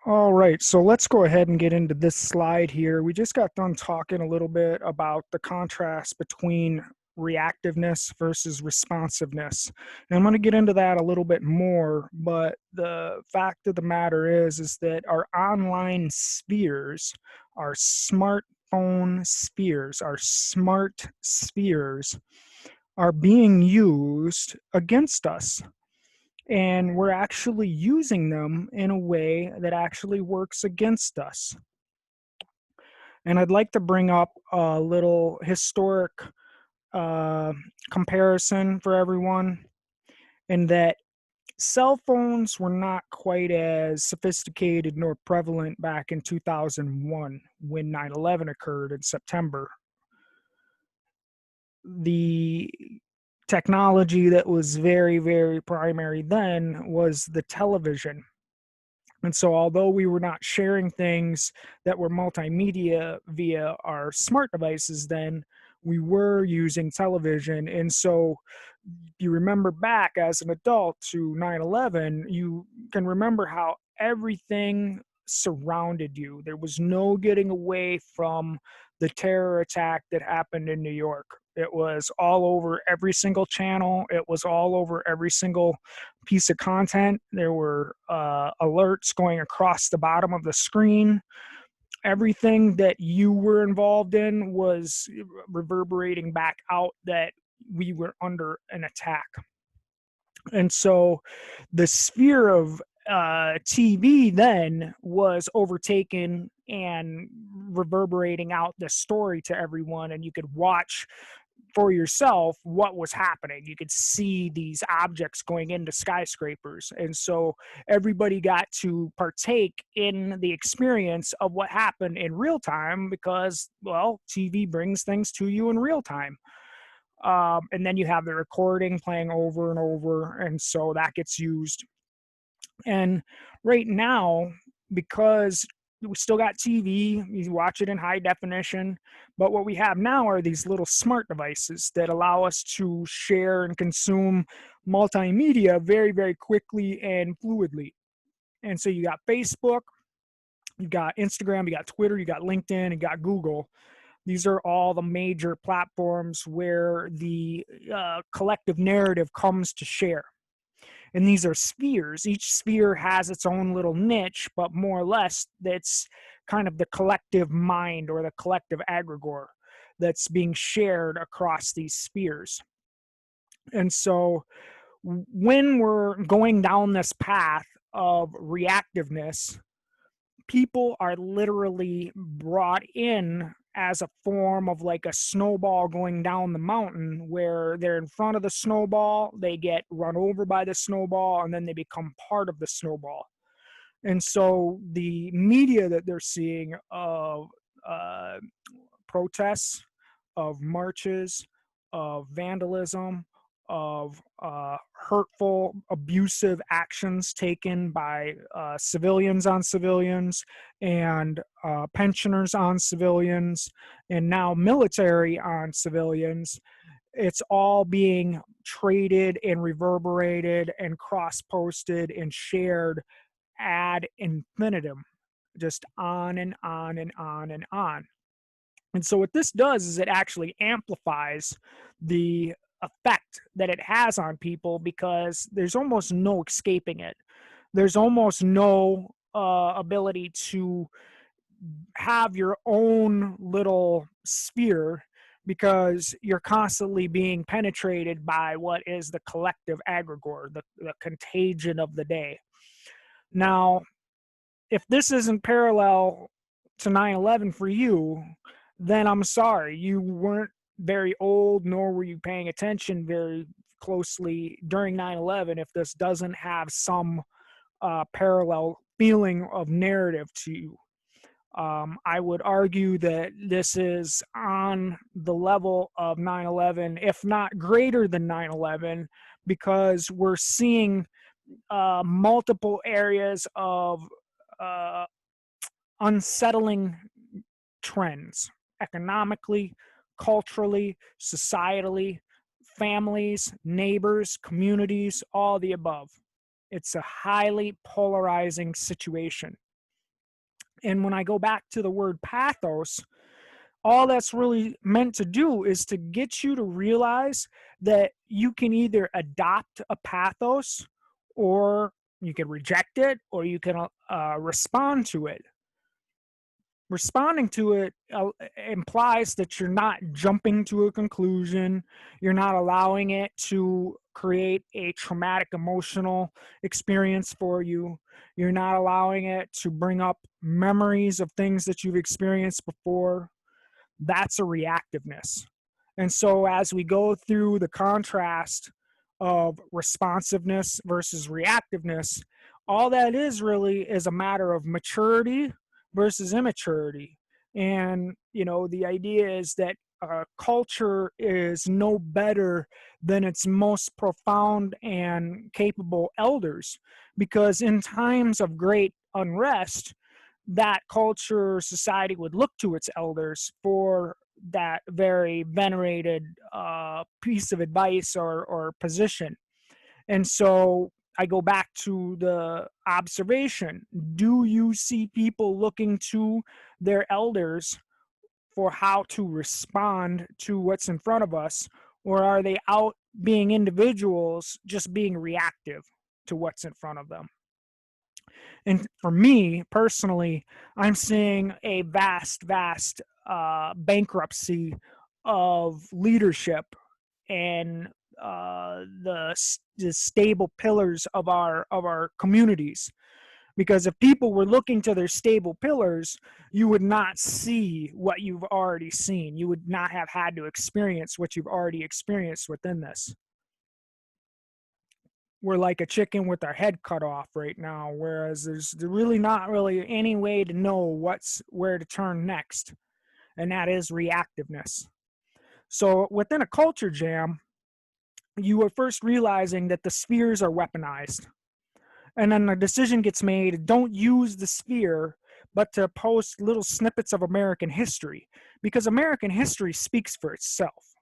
All right, so let's go ahead and get into this slide here. We just got done talking a little bit about the contrast between reactiveness versus responsiveness. And I'm going to get into that a little bit more, but the fact of the matter is that our online spheres, our smartphone spheres, our smart spheres are being used against us, and we're actually using them in a way that actually works against us. And I'd like to bring up a little historic uh, comparison for everyone, in that cell phones were not quite as sophisticated nor prevalent back in 2001 when 9/11 occurred in September. The technology that was very, very primary then was the television. And so, although we were not sharing things that were multimedia via our smart devices, then we were using television. And so, you remember back as an adult to 9/11, you can remember how everything surrounded you. There was no getting away from the terror attack that happened in New York. It was all over every single channel, it was all over every single piece of content. There were alerts going across the bottom of the screen. Everything that you were involved in was reverberating back out that we were under an attack. And so the sphere of TV then was overtaken and reverberating out the story to everyone, and you could watch for yourself what was happening. You could see these objects going into skyscrapers. And so everybody got to partake in the experience of what happened in real time because, well, TV brings things to you in real time. And then you have the recording playing over and over. And so that gets used. And right now, because we still got TV, you watch it in high definition, but what we have now are these little smart devices that allow us to share and consume multimedia very, very quickly and fluidly. And so you got Facebook, you got Instagram, you got Twitter, you got LinkedIn, you got Google. These are all the major platforms where the collective narrative comes to share. And these are spheres. Each sphere has its own little niche, but more or less, that's kind of the collective mind or the collective egregore that's being shared across these spheres. And so when we're going down this path of reactiveness, people are literally brought in as a form of like a snowball going down the mountain, where they're in front of the snowball, they get run over by the snowball, and then they become part of the snowball. And so the media that they're seeing of uh, protests, of marches, of vandalism, of hurtful, abusive actions taken by civilians on civilians, and pensioners on civilians, and now military on civilians. It's all being traded and reverberated and cross-posted and shared ad infinitum, just on and on and on and on. And so what this does is it actually amplifies the effect that it has on people, because there's almost no escaping it. There's almost no ability to have your own little sphere, because you're constantly being penetrated by what is the collective egregore, the contagion of the day. Now, if this isn't parallel to 9/11 for you, then I'm sorry. You weren't very old, nor were you paying attention very closely during 9/11 if this doesn't have some parallel feeling of narrative to you. I would argue that this is on the level of 9/11, if not greater than 9/11, because we're seeing multiple areas of uh, unsettling trends economically, culturally, societally, families, neighbors, communities, all the above. It's a highly polarizing situation. And when I go back to the word pathos, all that's really meant to do is to get you to realize that you can either adopt a pathos, or you can reject it, or you can respond to it. Responding to it implies that you're not jumping to a conclusion. You're not allowing it to create a traumatic emotional experience for you. You're not allowing it to bring up memories of things that you've experienced before. That's a reactiveness. And so as we go through the contrast of responsiveness versus reactiveness, all that is really is a matter of maturity versus immaturity. And, the idea is that culture is no better than its most profound and capable elders, because in times of great unrest, that culture society would look to its elders for that very venerated piece of advice or position. And so I go back to the observation. Do you see people looking to their elders for how to respond to what's in front of us? Or are they out being individuals, just being reactive to what's in front of them? And for me personally, I'm seeing a vast bankruptcy of leadership and the stable pillars of our communities. Because if people were looking to their stable pillars, you would not see what you've already seen. You would not have had to experience what you've already experienced within this. We're like a chicken with our head cut off right now, whereas there's really not really any way to know where to turn next, and that is reactiveness. So within a culture jam, you are first realizing that the spheres are weaponized, and then a decision gets made: don't use the sphere, but to post little snippets of American history, because American history speaks for itself.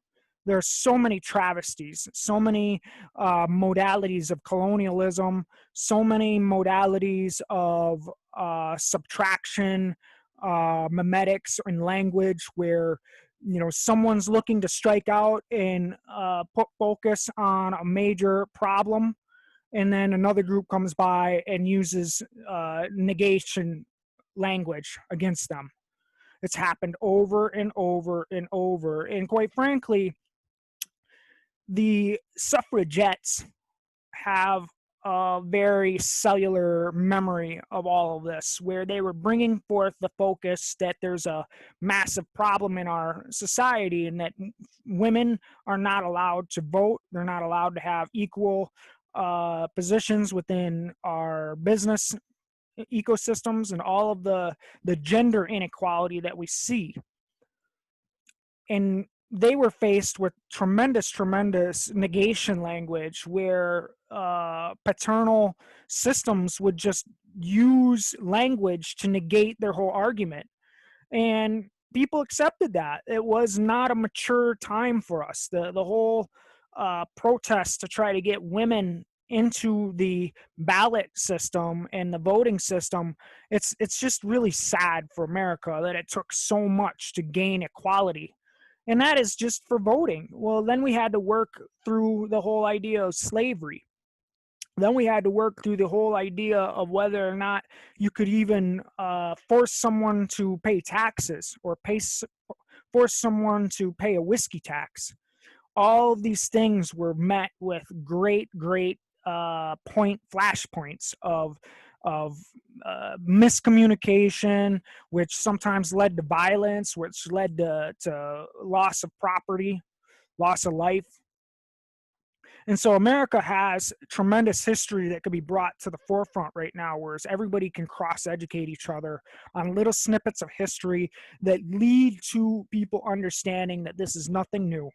There are so many travesties, so many modalities of colonialism, so many modalities of subtraction, memetics in language, where someone's looking to strike out and put focus on a major problem, and then another group comes by and uses negation language against them. It's happened over and over and over, and quite frankly, the suffragettes have a very cellular memory of all of this, where they were bringing forth the focus that there's a massive problem in our society and that women are not allowed to vote. They're not allowed to have equal positions within our business ecosystems, and all of the gender inequality that we see. And they were faced with tremendous negation language, where paternal systems would just use language to negate their whole argument. And people accepted that. It was not a mature time for us. The whole protest to try to get women into the ballot system and the voting system, it's just really sad for America that it took so much to gain equality. And that is just for voting. Well, then we had to work through the whole idea of slavery. Then we had to work through the whole idea of whether or not you could even force someone to pay taxes, or force someone to pay a whiskey tax. All of these things were met with great flashpoints of miscommunication, which sometimes led to violence, which led to loss of property, loss of life. And so America has tremendous history that could be brought to the forefront right now, whereas everybody can cross-educate each other on little snippets of history that lead to people understanding that this is nothing new.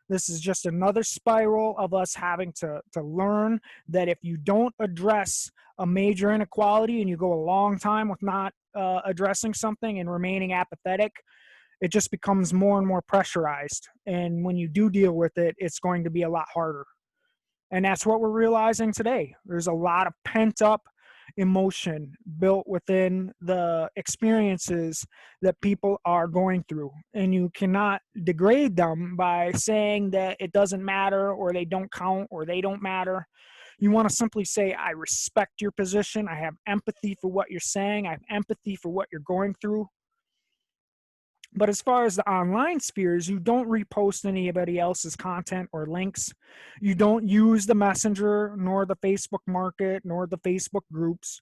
This is just another spiral of us having to learn that if you don't address a major inequality and you go a long time with not addressing something and remaining apathetic, it just becomes more and more pressurized. And when you do deal with it, it's going to be a lot harder. And that's what we're realizing today. There's a lot of pent up emotion built within the experiences that people are going through. And you cannot degrade them by saying that it doesn't matter, or they don't count, or they don't matter. You want to simply say, I respect your position. I have empathy for what you're saying. I have empathy for what you're going through. But as far as the online spheres, you don't repost anybody else's content or links. You don't use the Messenger, nor the Facebook Market, nor the Facebook groups.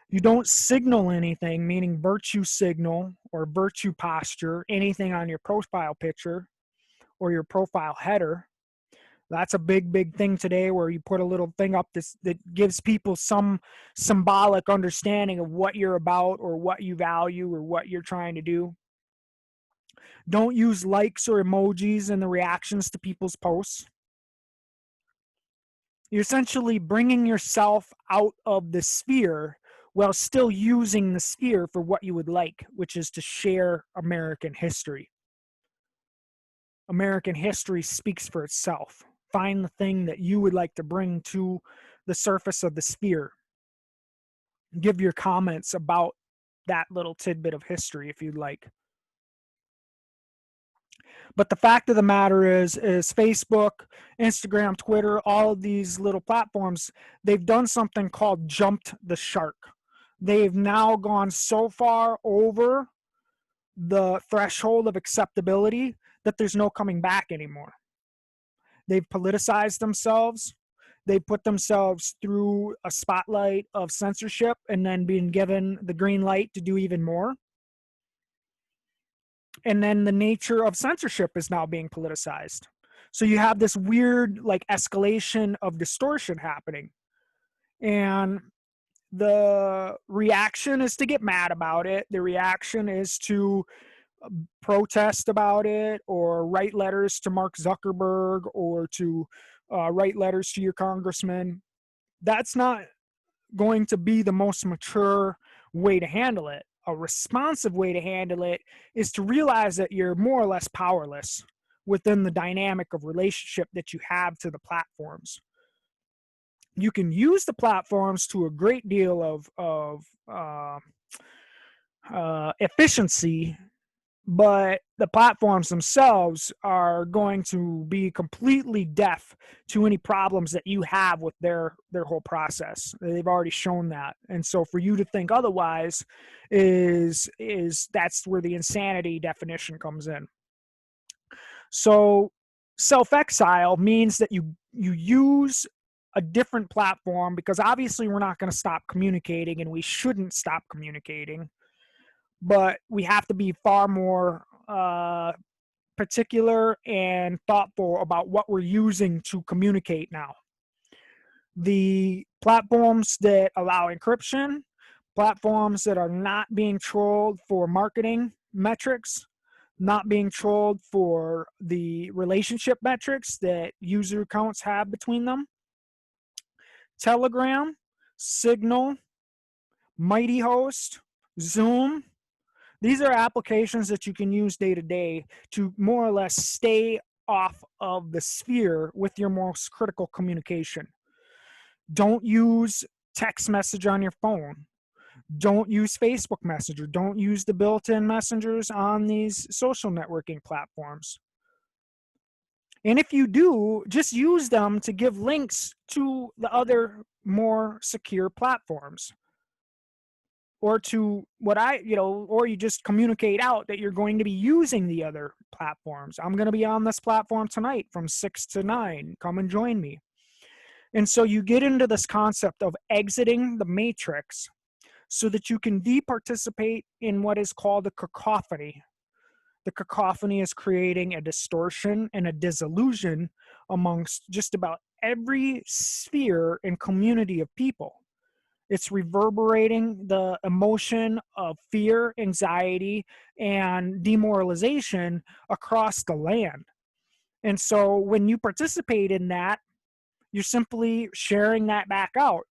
You don't signal anything, meaning virtue signal or virtue posture, anything on your profile picture or your profile header. That's a big thing today, where you put a little thing up that gives people some symbolic understanding of what you're about, or what you value, or what you're trying to do. Don't use likes or emojis in the reactions to people's posts. You're essentially bringing yourself out of the sphere while still using the sphere for what you would like, which is to share American history. American history speaks for itself. Find the thing that you would like to bring to the surface of the sphere. Give your comments about that little tidbit of history if you'd like. But the fact of the matter is Facebook, Instagram, Twitter, all of these little platforms, they've done something called jumped the shark. They've now gone so far over the threshold of acceptability that there's no coming back anymore. They've politicized themselves. They put themselves through a spotlight of censorship and then being given the green light to do even more. And then the nature of censorship is now being politicized. So you have this weird like escalation of distortion happening. And the reaction is to get mad about it. The reaction is to protest about it, or write letters to Mark Zuckerberg, or to write letters to your congressman. That's not going to be the most mature way to handle it. A responsive way to handle it is to realize that you're more or less powerless within the dynamic of relationship that you have to the platforms. You can use the platforms to a great deal of efficiency, but the platforms themselves are going to be completely deaf to any problems that you have with their whole process. They've already shown that. And so for you to think otherwise is that's where the insanity definition comes in. So self-exile means that you use a different platform, because obviously we're not going to stop communicating, and we shouldn't stop communicating. But we have to be far more particular and thoughtful about what we're using to communicate now. The platforms that allow encryption, platforms that are not being trolled for marketing metrics, not being trolled for the relationship metrics that user accounts have between them. Telegram, Signal, Mighty Host, Zoom. These are applications that you can use day to day to more or less stay off of the sphere with your most critical communication. Don't use text message on your phone. Don't use Facebook Messenger. Don't use the built-in messengers on these social networking platforms. And if you do, just use them to give links to the other more secure platforms. Or to what or you just communicate out that you're going to be using the other platforms. I'm going to be on this platform tonight from 6 to 9. Come and join me. And so you get into this concept of exiting the matrix so that you can departicipate in what is called a cacophony. The cacophony is creating a distortion and a disillusion amongst just about every sphere and community of people. It's reverberating the emotion of fear, anxiety, and demoralization across the land. And so when you participate in that, you're simply sharing that back out.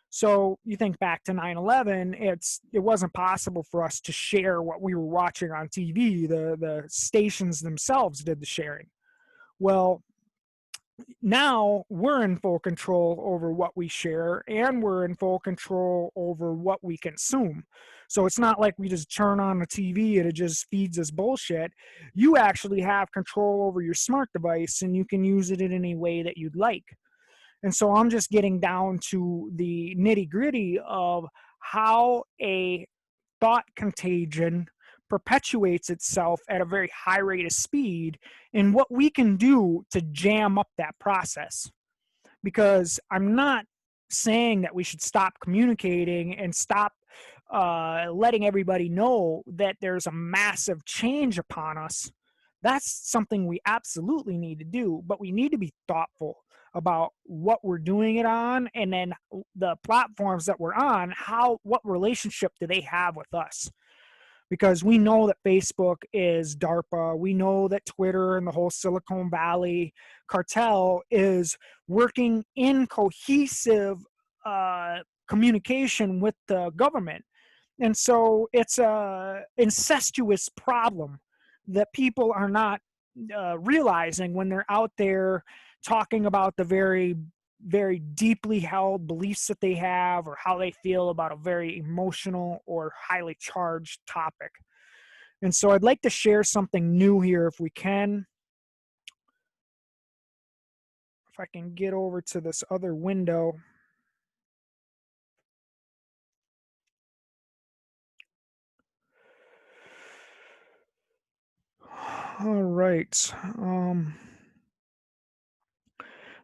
So you think back to 9/11, it wasn't possible for us to share what we were watching on TV. The stations themselves did the sharing. Well, now we're in full control over what we share, and we're in full control over what we consume. So it's not like we just turn on the TV and it just feeds us bullshit. You actually have control over your smart device, and you can use it in any way that you'd like. And so I'm just getting down to the nitty gritty of how a thought contagion perpetuates itself at a very high rate of speed, and what we can do to jam up that process. Because I'm not saying that we should stop communicating and stop letting everybody know that there's a massive change upon us. That's something we absolutely need to do, but we need to be thoughtful about what we're doing it on, and then the platforms that we're on, what relationship do they have with us? Because we know that Facebook is DARPA. We know that Twitter and the whole Silicon Valley cartel is working in cohesive communication with the government. And so it's a incestuous problem that people are not realizing when they're out there talking about the very, very deeply held beliefs that they have, or how they feel about a very emotional or highly charged topic. And so I'd like to share something new here if we can. If I can get over to this other window. All right.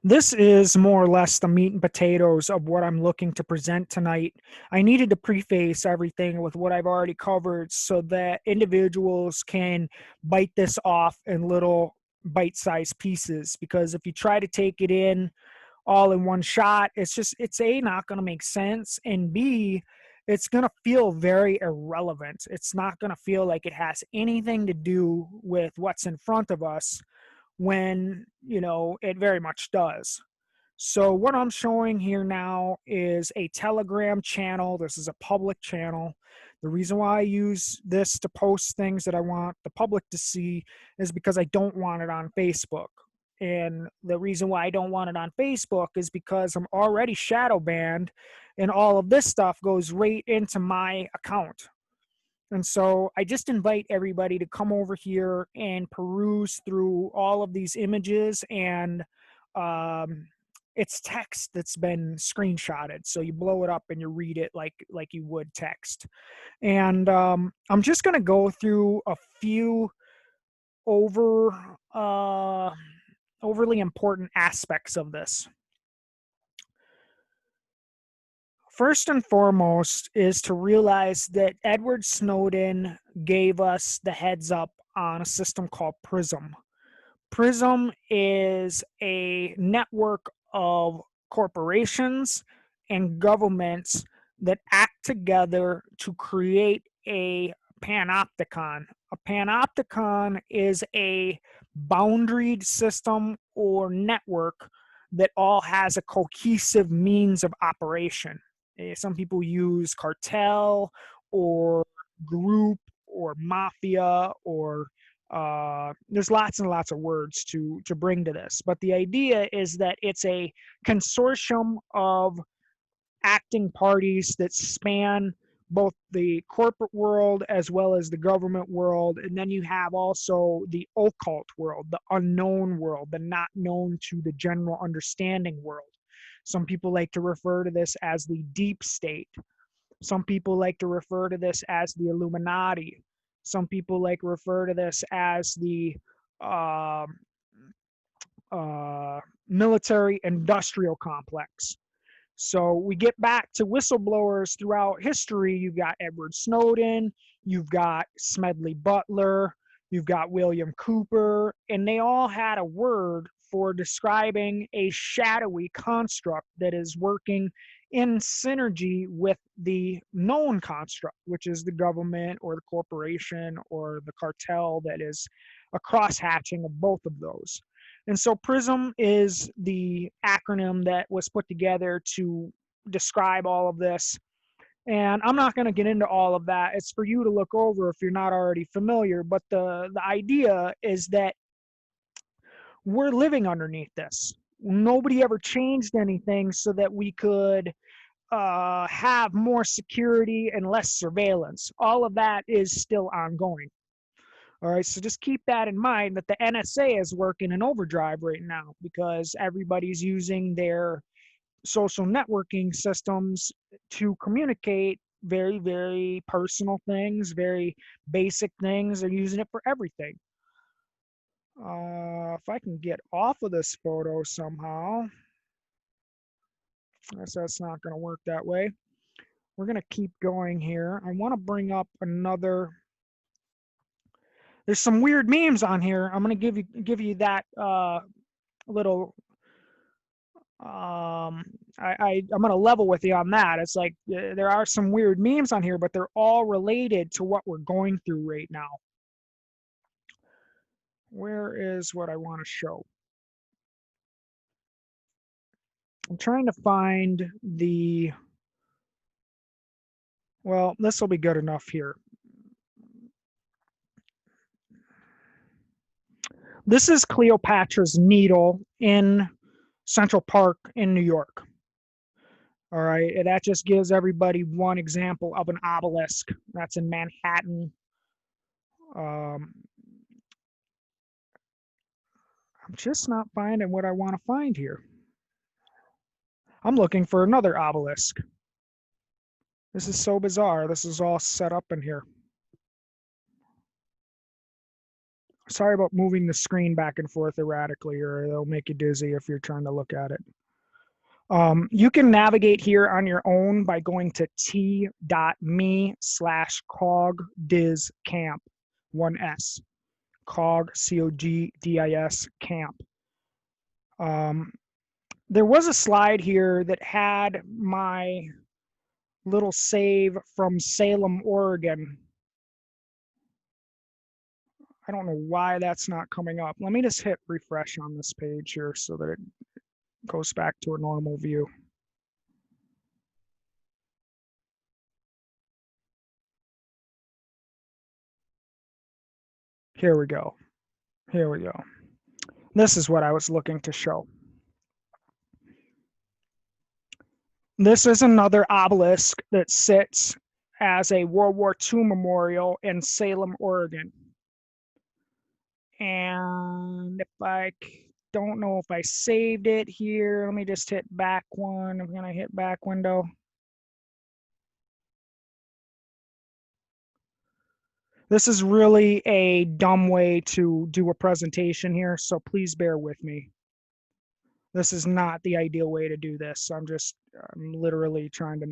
This is more or less the meat and potatoes of what I'm looking to present tonight. I needed to preface everything with what I've already covered so that individuals can bite this off in little bite-sized pieces, because if you try to take it in all in one shot, it's A, not going to make sense, and B, it's going to feel very irrelevant. It's not going to feel like it has anything to do with what's in front of us, when it very much does. So what I'm showing here now is a Telegram channel. This is a public channel. The reason why I use this to post things that I want the public to see is because I don't want it on Facebook. And the reason why I don't want it on Facebook is because I'm already shadow banned, and all of this stuff goes right into my account. And so I just invite everybody to come over here and peruse through all of these images, and it's text that's been screenshotted. So you blow it up and you read it like you would text. And I'm just going to go through a few overly important aspects of this. First and foremost is to realize that Edward Snowden gave us the heads up on a system called PRISM. PRISM is a network of corporations and governments that act together to create a panopticon. A panopticon is a boundaried system or network that all has a cohesive means of operation. Some people use cartel or group or mafia, or there's lots and lots of words to bring to this. But the idea is that it's a consortium of acting parties that span both the corporate world as well as the government world. And then you have also the occult world, the unknown world, the not known to the general understanding world. Some people like to refer to this as the deep state. Some people like to refer to this as the Illuminati. Some people like to refer to this as the military industrial complex. So we get back to whistleblowers throughout history. You've got Edward Snowden, you've got Smedley Butler, you've got William Cooper, and they all had a word for describing a shadowy construct that is working in synergy with the known construct, which is the government or the corporation or the cartel that is a cross-hatching of both of those. And so PRISM is the acronym that was put together to describe all of this. And I'm not going to get into all of that. It's for you to look over if you're not already familiar. But the idea is that we're living underneath this. Nobody ever changed anything so that we could have more security and less surveillance. All of that is still ongoing. All right, so just keep that in mind, that the NSA is working in overdrive right now because everybody's using their social networking systems to communicate very, very personal things, very basic things. They're using it for everything. If I can get off of this photo somehow, I guess that's not going to work that way. We're going to keep going here. I want to bring up another. There's some weird memes on here. I'm going to give you that little. I'm going to level with you on that. It's like there are some weird memes on here, but they're all related to what we're going through right now. Where is what I want to show? I'm trying to find the. Well, this will be good enough here. This is Cleopatra's Needle in Central Park in New York. All right, and that just gives everybody one example of an obelisk. That's in Manhattan. I'm just not finding what I want to find here. I'm looking for another obelisk. This is so bizarre. This is all set up in here. Sorry about moving the screen back and forth erratically, or it'll make you dizzy if you're trying to look at it. You can navigate here on your own by going to t.me/cogdiscamp, 1S, cog, C-O-G-D-I-S, camp. There was a slide here that had my little save from Salem, Oregon. I don't know why that's not coming up. Let me just hit refresh on this page here so that it goes back to a normal view. Here we go. Here we go. This is what I was looking to show. This is another obelisk that sits as a World War II memorial in Salem, Oregon. And if I don't know if I saved it here, let me just hit back one. I'm going to hit back window. This is really a dumb way to do a presentation here, so please bear with me. This is not the ideal way to do this. I'm literally trying to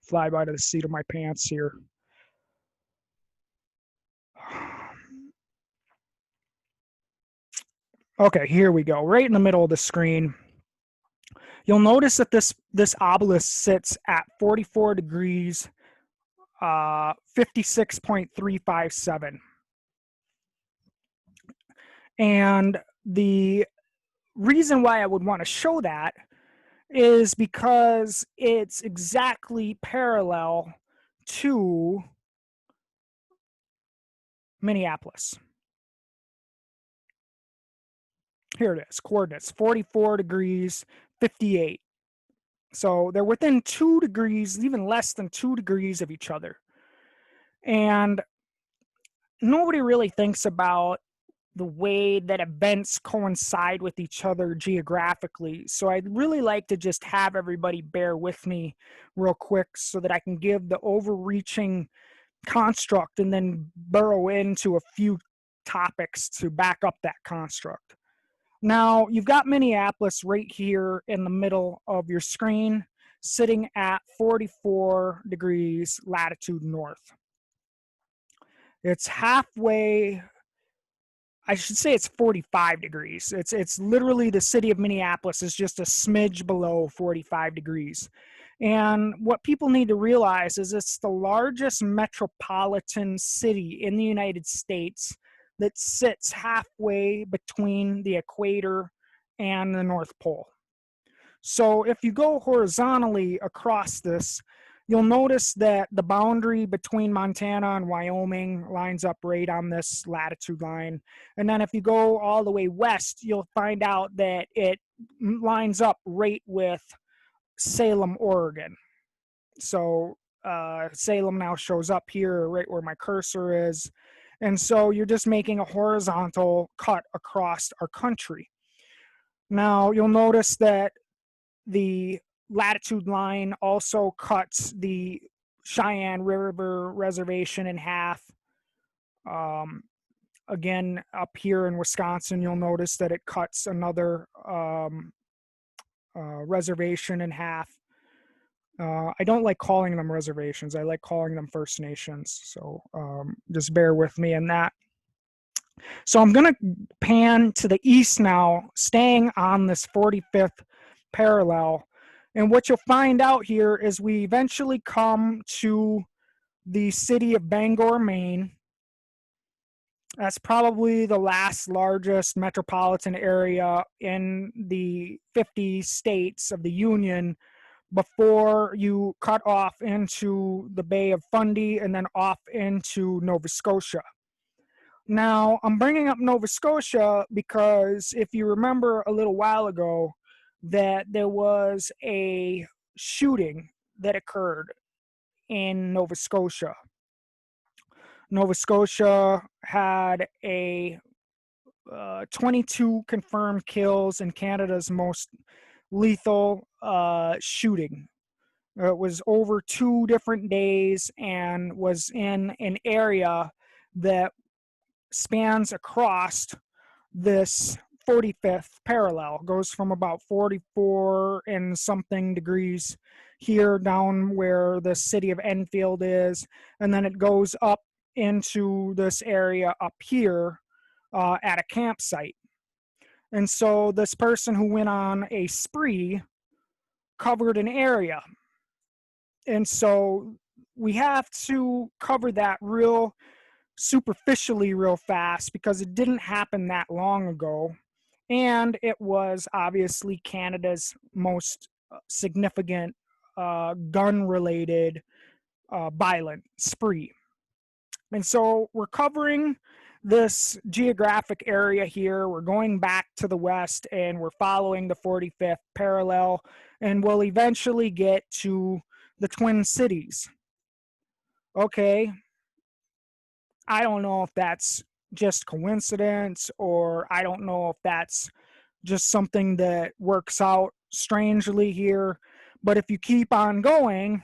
fly by the seat of my pants here. Okay, here we go. Right in the middle of the screen. You'll notice that this obelisk sits at 44 degrees, 56.357. And the reason why I would want to show that is because it's exactly parallel to Minneapolis. Here it is, coordinates, 44 degrees, 58. So they're within 2 degrees, even less than 2 degrees of each other. And nobody really thinks about the way that events coincide with each other geographically. So I'd really like to just have everybody bear with me real quick so that I can give the overreaching construct and then burrow into a few topics to back up that construct. Now, you've got Minneapolis right here in the middle of your screen, sitting at 44 degrees latitude north. It's halfway, I should say it's 45 degrees. It's literally the city of Minneapolis is just a smidge below 45 degrees. And what people need to realize is it's the largest metropolitan city in the United States that sits halfway between the equator and the North Pole. So if you go horizontally across this, you'll notice that the boundary between Montana and Wyoming lines up right on this latitude line. And then if you go all the way west, you'll find out that it lines up right with Salem, Oregon. So Salem now shows up here right where my cursor is. And so you're just making a horizontal cut across our country. Now you'll notice that the latitude line also cuts the Cheyenne River Reservation in half. Again, up here in Wisconsin, you'll notice that it cuts another reservation in half. I don't like calling them reservations. I like calling them First Nations. So just bear with me in that. So I'm going to pan to the east now, staying on this 45th parallel. And what you'll find out here is we eventually come to the city of Bangor, Maine. That's probably the last largest metropolitan area in the 50 states of the Union before you cut off into the Bay of Fundy and then off into Nova Scotia. Now, I'm bringing up Nova Scotia because if you remember a little while ago that there was a shooting that occurred in Nova Scotia. Nova Scotia had a 22 confirmed kills in Canada's most lethal shooting. It was over 2 different days and was in an area that spans across this 45th parallel. Goes from about 44 and something degrees here down where the city of Enfield is, and then it goes up into this area up here at a campsite. And so this person who went on a spree covered an area. And so we have to cover that real superficially real fast because it didn't happen that long ago. And it was obviously Canada's most significant gun-related violent spree. And so we're covering this geographic area here. We're going back to the west and we're following the 45th parallel, and we'll eventually get to the Twin Cities. Okay, I don't know if that's just coincidence, or I don't know if that's just something that works out strangely here. But if you keep on going,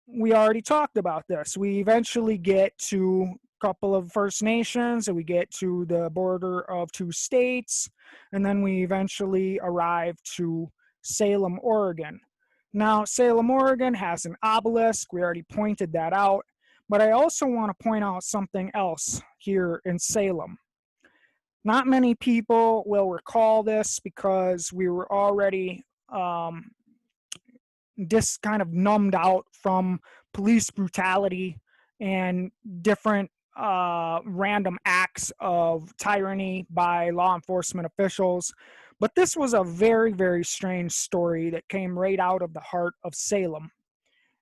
we already talked about this. We eventually get to a couple of First Nations, and we get to the border of 2 states, and then we eventually arrive to Salem, Oregon. Now, Salem, Oregon has an obelisk. We already pointed that out. But I also want to point out something else here in Salem. Not many people will recall this because we were already just kind of numbed out from police brutality and different random acts of tyranny by law enforcement officials. But this was a very, very strange story that came right out of the heart of Salem.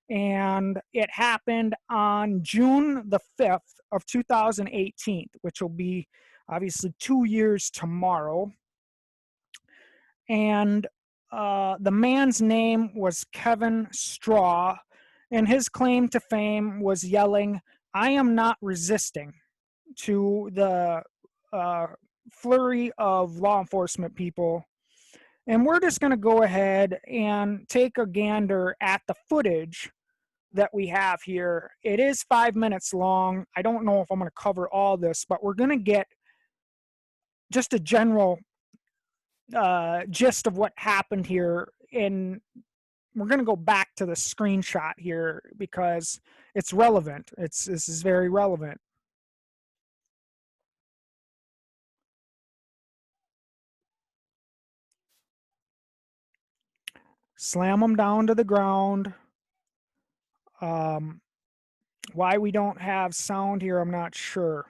And it happened on June the 5th of 2018, which will be obviously 2 years tomorrow. And the man's name was Kevin Straw, and his claim to fame was yelling, "I am not resisting," to the flurry of law enforcement people. And we're just going to go ahead and take a gander at the footage that we have here. It is 5 minutes long. I don't know if I'm going to cover all this, but we're going to get just a general gist of what happened here. And we're going to go back to the screenshot here because it's relevant. This is very relevant. Slam them down to the ground. Why we don't have sound here, I'm not sure.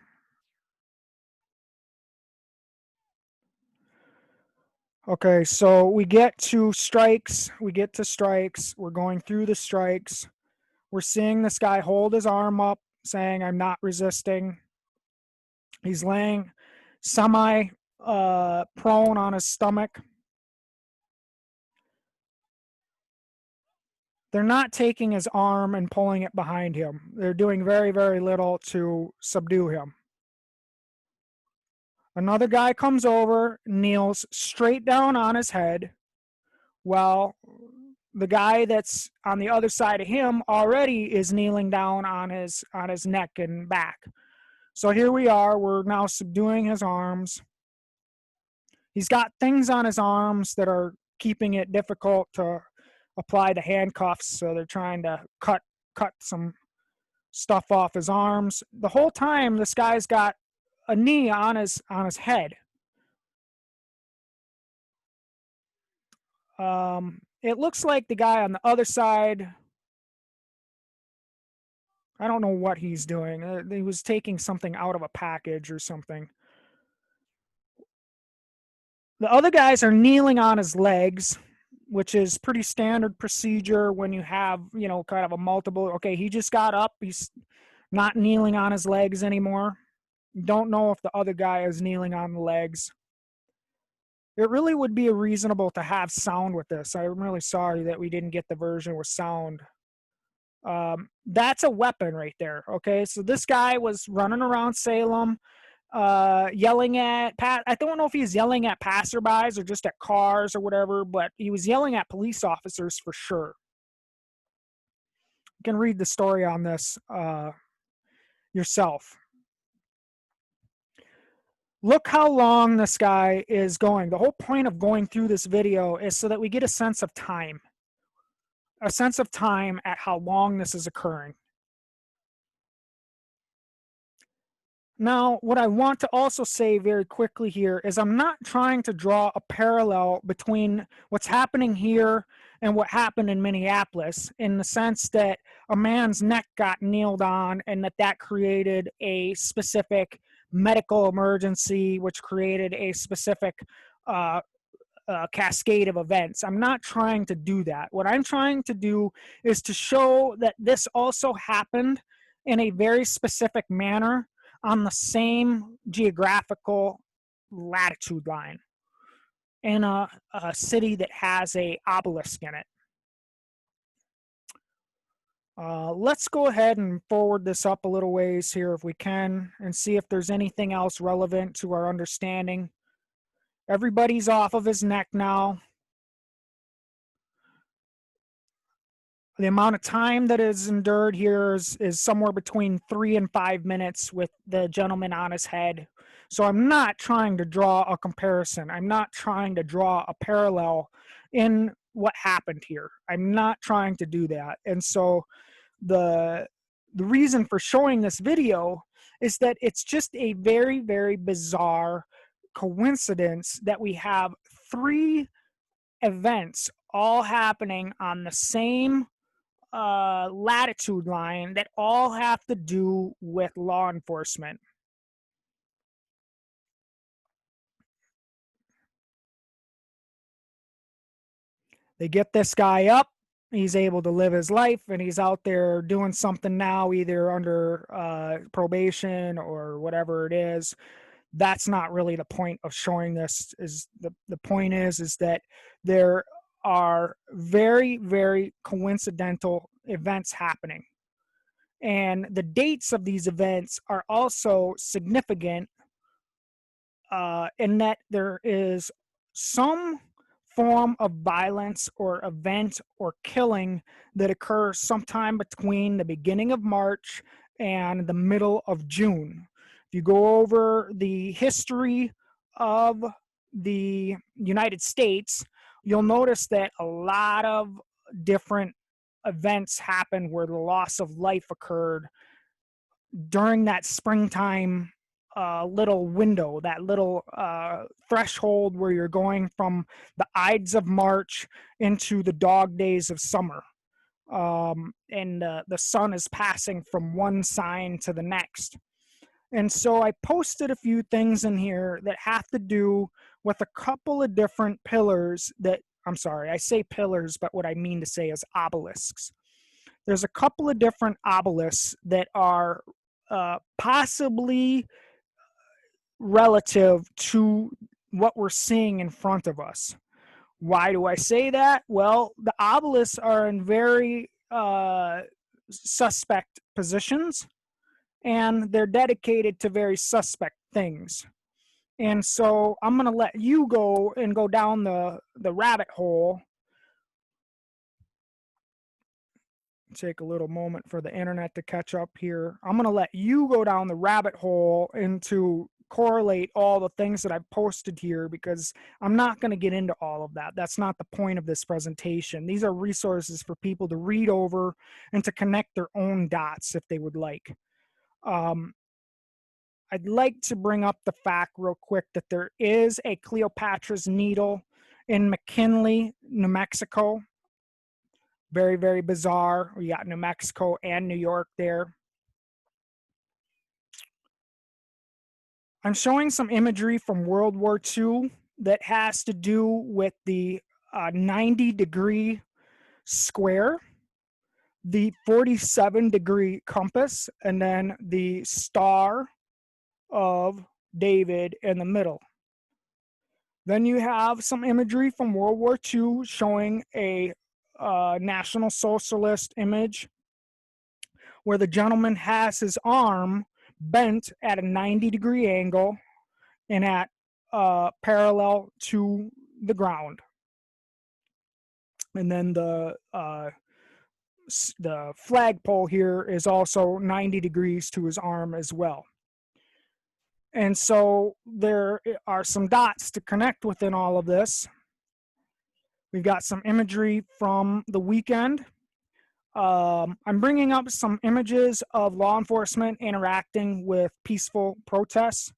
Okay, so we get to strikes. We're going through the strikes. We're seeing this guy hold his arm up, saying, I'm not resisting. He's laying semi prone on his stomach. They're not taking his arm and pulling it behind him. They're doing very, very little to subdue him. Another guy comes over, kneels straight down on his head, while the guy that's on the other side of him already is kneeling down on his neck and back. So here we are. We're now subduing his arms. He's got things on his arms that are keeping it difficult to apply the handcuffs, so they're trying to cut some stuff off his arms. The whole time, this guy's got a knee on his head. It looks like the guy on the other side, I don't know what he's doing. He was taking something out of a package or something. The other guys are kneeling on his legs, which is pretty standard procedure when you have, kind of a multiple. Okay, he just got up. He's not kneeling on his legs anymore. Don't know if the other guy is kneeling on the legs. It really would be reasonable to have sound with this. I'm really sorry that we didn't get the version with sound. That's a weapon right there. Okay, so this guy was running around Salem, yelling at I don't know if he's yelling at passerbys or just at cars or whatever, but he was yelling at police officers for sure. You can read the story on this yourself. Look how long this guy is going. The whole point of going through this video is so that we get a sense of time. A sense of time at how long this is occurring. Now, what I want to also say very quickly here is I'm not trying to draw a parallel between what's happening here and what happened in Minneapolis, in the sense that a man's neck got kneeled on and that created a specific medical emergency, which created a specific cascade of events. I'm not trying to do that. What I'm trying to do is to show that this also happened in a very specific manner on the same geographical latitude line in a city that has a obelisk in it. Let's go ahead and forward this up a little ways here if we can and see if there's anything else relevant to our understanding. Everybody's off of his neck now. The amount of time that is endured here is somewhere between 3 and 5 minutes with the gentleman on his head. So I'm not trying to draw a comparison. I'm not trying to draw a parallel in what happened here. I'm not trying to do that. And so the reason for showing this video is that it's just a very, very bizarre coincidence that we have 3 events all happening on the same latitude line that all have to do with law enforcement. They get this guy up, he's able to live his life, and he's out there doing something now, either under probation or whatever it is. That's not really the point of showing this. Is the point is that there are very, very coincidental events happening, and the dates of these events are also significant in that there is some form of violence or event or killing that occurs sometime between the beginning of March and the middle of June. If you go over the history of the United States, you'll notice that a lot of different events happen where the loss of life occurred during that springtime little window, that little threshold where you're going from the Ides of March into the dog days of summer. And the sun is passing from one sign to the next. And so I posted a few things in here that have to do with a couple of different pillars that, I'm sorry, I say pillars, but what I mean to say is obelisks. there's a couple of different obelisks that are possibly relative to what we're seeing in front of us. Why do I say that? Well, the obelisks are in very suspect positions, and they're dedicated to very suspect things. And so I'm going to let you go and go down the rabbit hole. Take a little moment for the internet to catch up here. I'm going to let you go down the rabbit hole and to correlate all the things that I've posted here, because I'm not going to get into all of that. That's not the point of this presentation. These are resources for people to read over and to connect their own dots if they would like. I'd like to bring up the fact real quick that there is a Cleopatra's Needle in McKinley, New Mexico. Very, very bizarre. We got New Mexico and New York there. I'm showing some imagery from World War II that has to do with the 90-degree square, the 47-degree compass, and then the Star of David in the middle. Then you have some imagery from World War II showing a National Socialist image where the gentleman has his arm bent at a 90-degree angle and at parallel to the ground. And then the flagpole here is also 90 degrees to his arm as well. And so there are some dots to connect within all of this. We've got some imagery from the weekend. I'm bringing up some images of law enforcement interacting with peaceful protests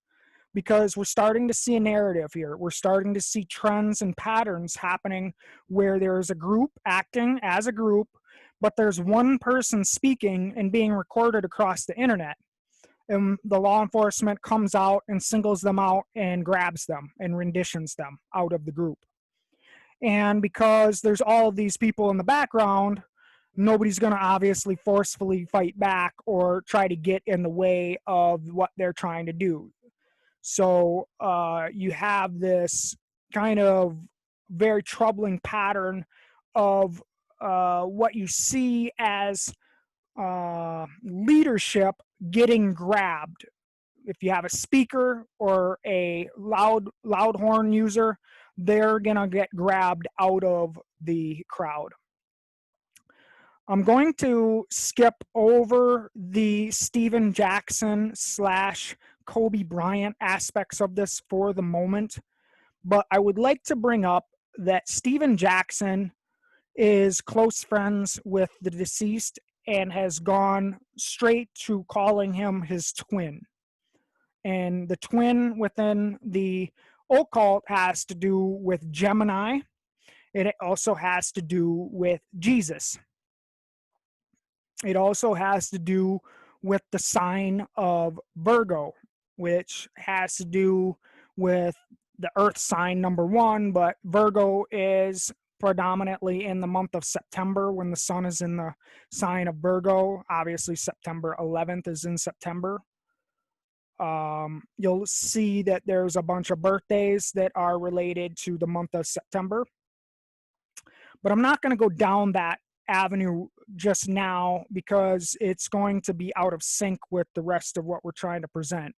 because we're starting to see a narrative here. We're starting to see trends and patterns happening where there's a group acting as a group, but there's one person speaking and being recorded across the internet. And the law enforcement comes out and singles them out and grabs them and renditions them out of the group. And because there's all of these people in the background, nobody's going to obviously forcefully fight back or try to get in the way of what they're trying to do. So you have this kind of very troubling pattern of what you see as leadership getting grabbed. If you have a speaker or a loud horn user, they're gonna get grabbed out of the crowd. I'm going to skip over the Steven Jackson / Kobe Bryant aspects of this for the moment, but I would like to bring up that Steven Jackson is close friends with the deceased and has gone straight to calling him his twin. And the twin within the occult has to do with Gemini. It also has to do with Jesus. It also has to do with the sign of Virgo, which has to do with the earth sign number 1, but Virgo is predominantly in the month of September when the sun is in the sign of Virgo. Obviously, September 11th is in September. You'll see that there's a bunch of birthdays that are related to the month of September. But I'm not going to go down that avenue just now because it's going to be out of sync with the rest of what we're trying to present.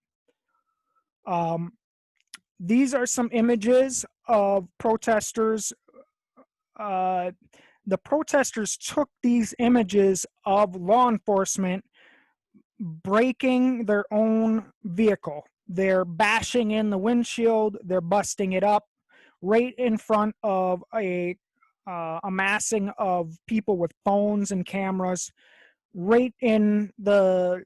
These are some images of protesters. The protesters took these images of law enforcement breaking their own vehicle. They're bashing in the windshield. They're busting it up right in front of a massing of people with phones and cameras right in the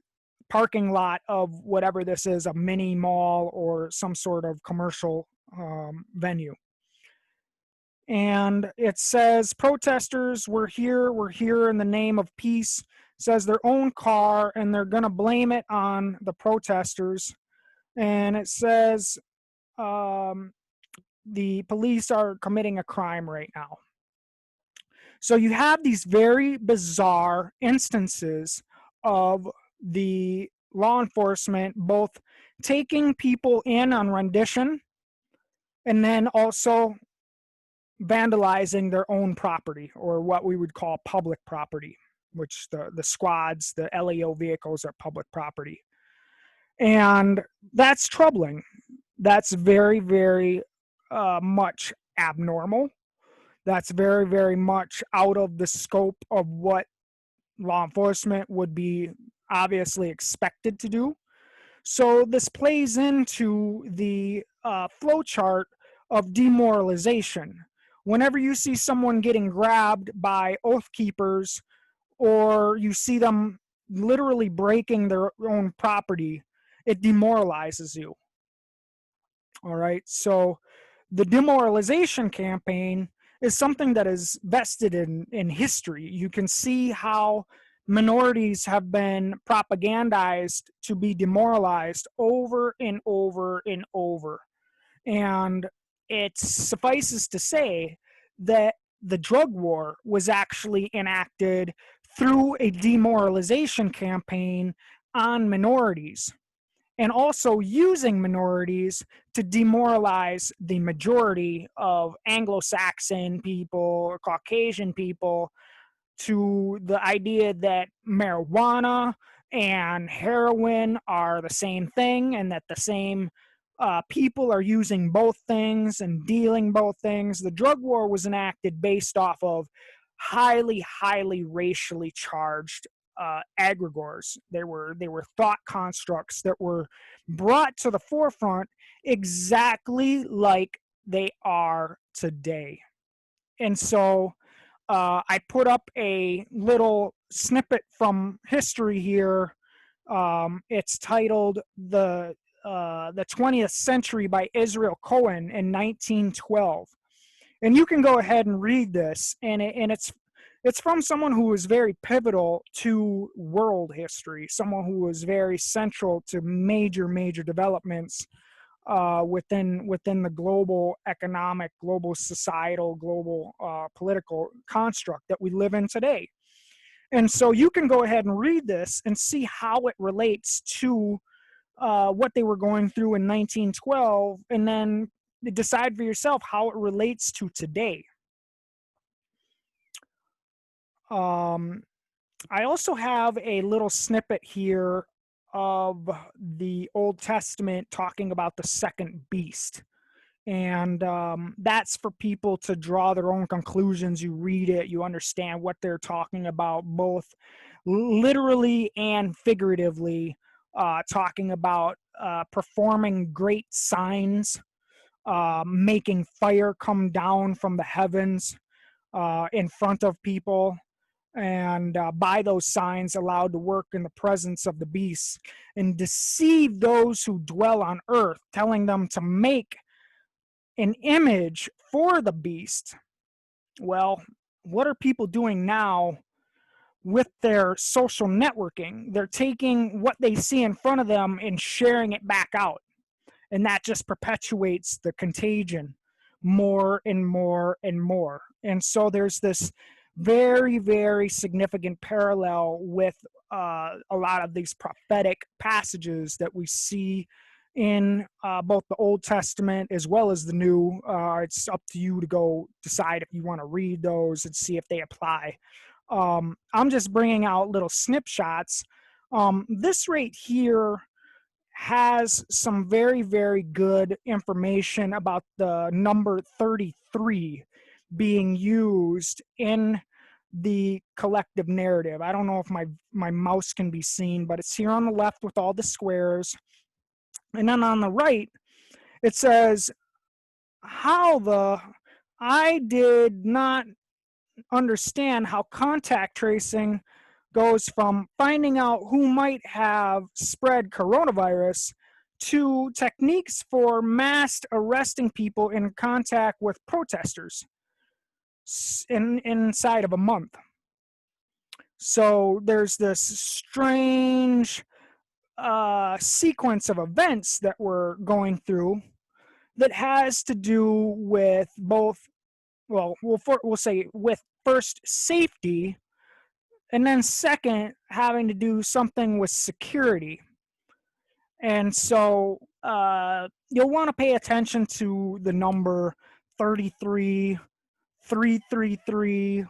parking lot of whatever this is, a mini mall or some sort of commercial venue. And it says, protesters, we're here in the name of peace. It says their own car, and they're going to blame it on the protesters. And it says the police are committing a crime right now. So you have these very bizarre instances of the law enforcement both taking people in on rendition and then also vandalizing their own property, or what we would call public property, which the squads, the LEO vehicles are public property. And that's troubling. That's very, very much abnormal. That's very, very much out of the scope of what law enforcement would be obviously expected to do. So this plays into the flow chart of demoralization. Whenever you see someone getting grabbed by oath keepers, or you see them literally breaking their own property, it demoralizes you. All right. So the demoralization campaign is something that is vested in history. You can see how minorities have been propagandized to be demoralized over and over and over. And it suffices to say that the drug war was actually enacted through a demoralization campaign on minorities, and also using minorities to demoralize the majority of Anglo-Saxon people or Caucasian people to the idea that marijuana and heroin are the same thing, and that the same people are using both things and dealing both things. The drug war was enacted based off of highly racially charged egregores. They were thought constructs that were brought to the forefront exactly like they are today. And so I put up a little snippet from history here. It's titled the 20th Century by Israel Cohen in 1912. And you can go ahead and read this, and it's from someone who was very pivotal to world history, someone who was very central to major developments within the global economic, global societal, global political construct that we live in today. And so you can go ahead and read this and see how it relates to what they were going through in 1912, and then decide for yourself how it relates to today. I also have a little snippet here of the Old Testament talking about the second beast. And that's for people to draw their own conclusions. You read it, you understand what they're talking about, both literally and figuratively, talking about performing great signs, making fire come down from the heavens in front of people, and by those signs allowed to work in the presence of the beasts and deceive those who dwell on earth, telling them to make an image for the beast. Well, what are people doing now with their social networking? They're taking what they see in front of them and sharing it back out. And that just perpetuates the contagion more and more and more. And so there's this very significant parallel with a lot of these prophetic passages that we see in both the Old Testament as well as the New. It's up to you to go decide if you want to read those and see if they apply. I'm just bringing out little snapshots. This right here has some very good information about the number 33 being used in the collective narrative. I don't know if my mouse can be seen, but it's here on the left with all the squares. And then on the right, it says, I did not understand how contact tracing goes from finding out who might have spread coronavirus to techniques for mass arresting people in contact with protesters inside of a month. So there's this strange sequence of events that we're going through that has to do with both, well, we'll say with first, safety, and then second, having to do something with security. And so you'll want to pay attention to the number 33, 333,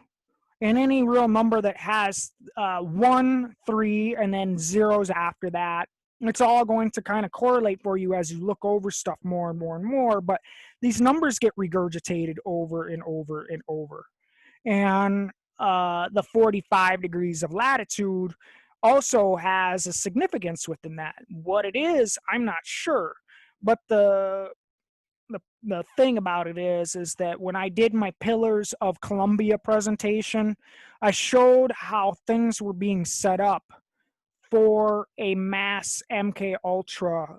and any real number that has 1, 3, and then zeros after that. It's all going to kind of correlate for you as you look over stuff more and more and more, but these numbers get regurgitated over and over and over. And the 45 degrees of latitude also has a significance within that. What it is, I'm not sure. But the thing about it is that when I did my Pillars of Columbia presentation, I showed how things were being set up for a mass MKULTRA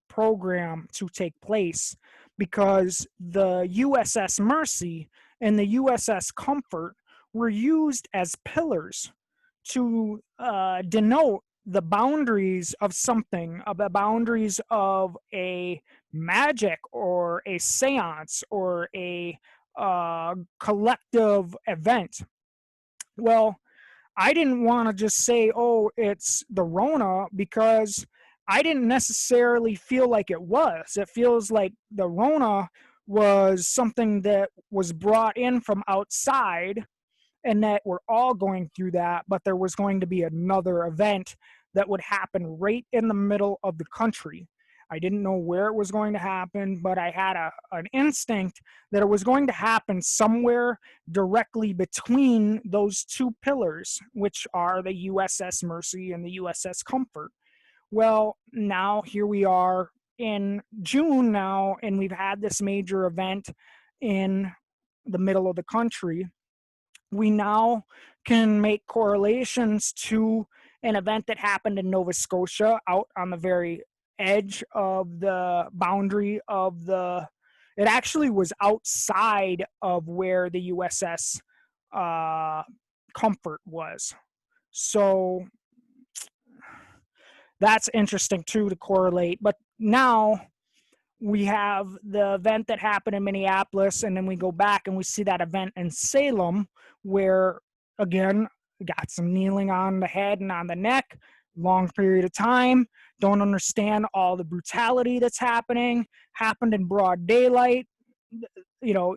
program to take place, because the USS Mercy and the USS Comfort were used as pillars to denote the boundaries of something, of the boundaries of a magic or a seance or a collective event. Well, I didn't want to just say, oh, it's the RONA, because I didn't necessarily feel like it was. It feels like the RONA was something that was brought in from outside, and that we're all going through that, but there was going to be another event that would happen right in the middle of the country. I didn't know where it was going to happen, but I had an instinct that it was going to happen somewhere directly between those two pillars, which are the USS Mercy and the USS Comfort. Well, now here we are in June now, and we've had this major event in the middle of the country. We now can make correlations to an event that happened in Nova Scotia, out on the very edge of the boundary of the, it actually was outside of where the USS Comfort was. So that's interesting too, to correlate. But now we have the event that happened in Minneapolis, and then we go back and we see that event in Salem, where, again, got some kneeling on the head and on the neck, long period of time, don't understand all the brutality that's happened in broad daylight. You know,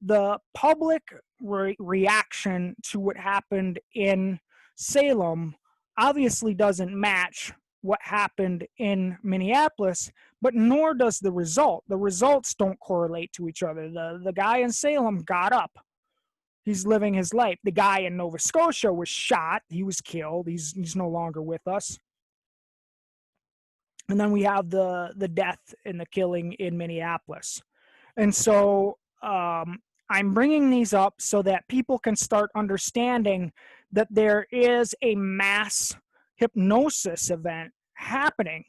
the public reaction to what happened in Salem obviously doesn't match what happened in Minneapolis, but nor does the result. The results don't correlate to each other. The guy in Salem got up. He's living his life. The guy in Nova Scotia was shot. He was killed. He's no longer with us. And then we have the death and the killing in Minneapolis. And so I'm bringing these up so that people can start understanding that there is a mass hypnosis event happening,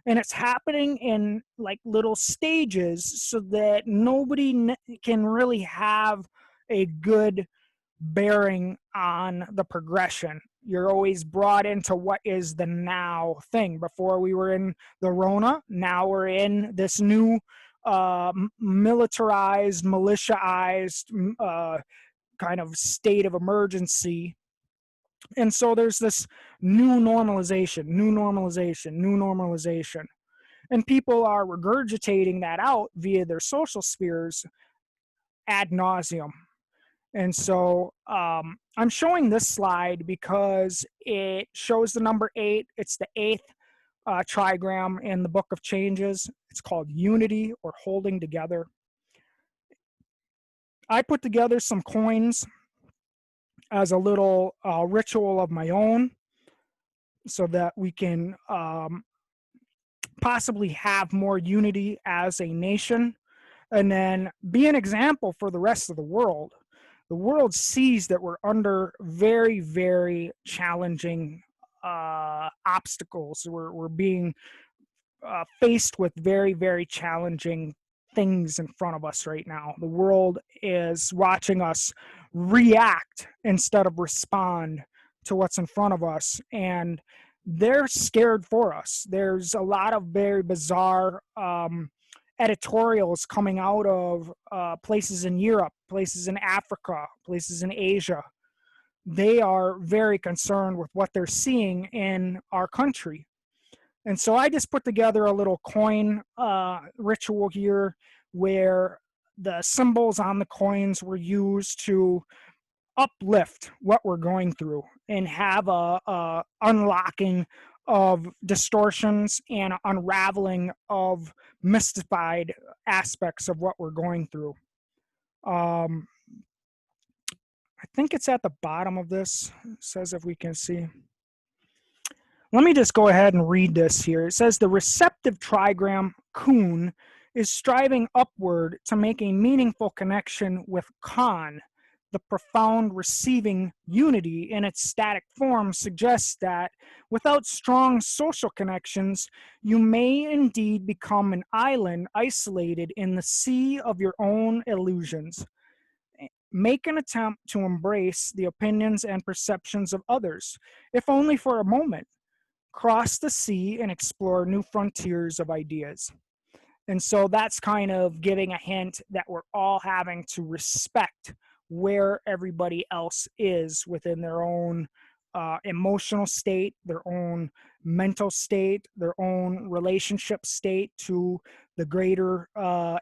and it's happening in like little stages, so that nobody can really have a good bearing on the progression. You're always brought into what is the now thing. Before we were in the RONA, now we're in this new militarized, militiaized kind of state of emergency. And so there's this new normalization. And people are regurgitating that out via their social spheres ad nauseum. And so I'm showing this slide because it shows the number 8. It's the 8th trigram in the Book of Changes. It's called unity, or holding together. I put together some coins as a little ritual of my own, so that we can possibly have more unity as a nation, and then be an example for the rest of the world. The world sees that we're under very, very challenging obstacles. We're being faced with very, very challenging things in front of us right now. The world is watching us react instead of respond to what's in front of us, and they're scared for us. There's a lot of very bizarre editorials coming out of places in Europe, places in Africa, places in Asia. They are very concerned with what they're seeing in our country. And so I just put together a little coin ritual here where the symbols on the coins were used to uplift what we're going through and have a unlocking of distortions and unraveling of mystified aspects of what we're going through. I think it's at the bottom of this. It says if we can see. Let me just go ahead and read this here. It says the receptive trigram kun is striving upward to make a meaningful connection with Khan. The profound receiving unity in its static form suggests that without strong social connections, you may indeed become an island isolated in the sea of your own illusions. Make an attempt to embrace the opinions and perceptions of others, if only for a moment. Cross the sea and explore new frontiers of ideas. And so that's kind of giving a hint that we're all having to respect where everybody else is within their own emotional state, their own mental state, their own relationship state to the greater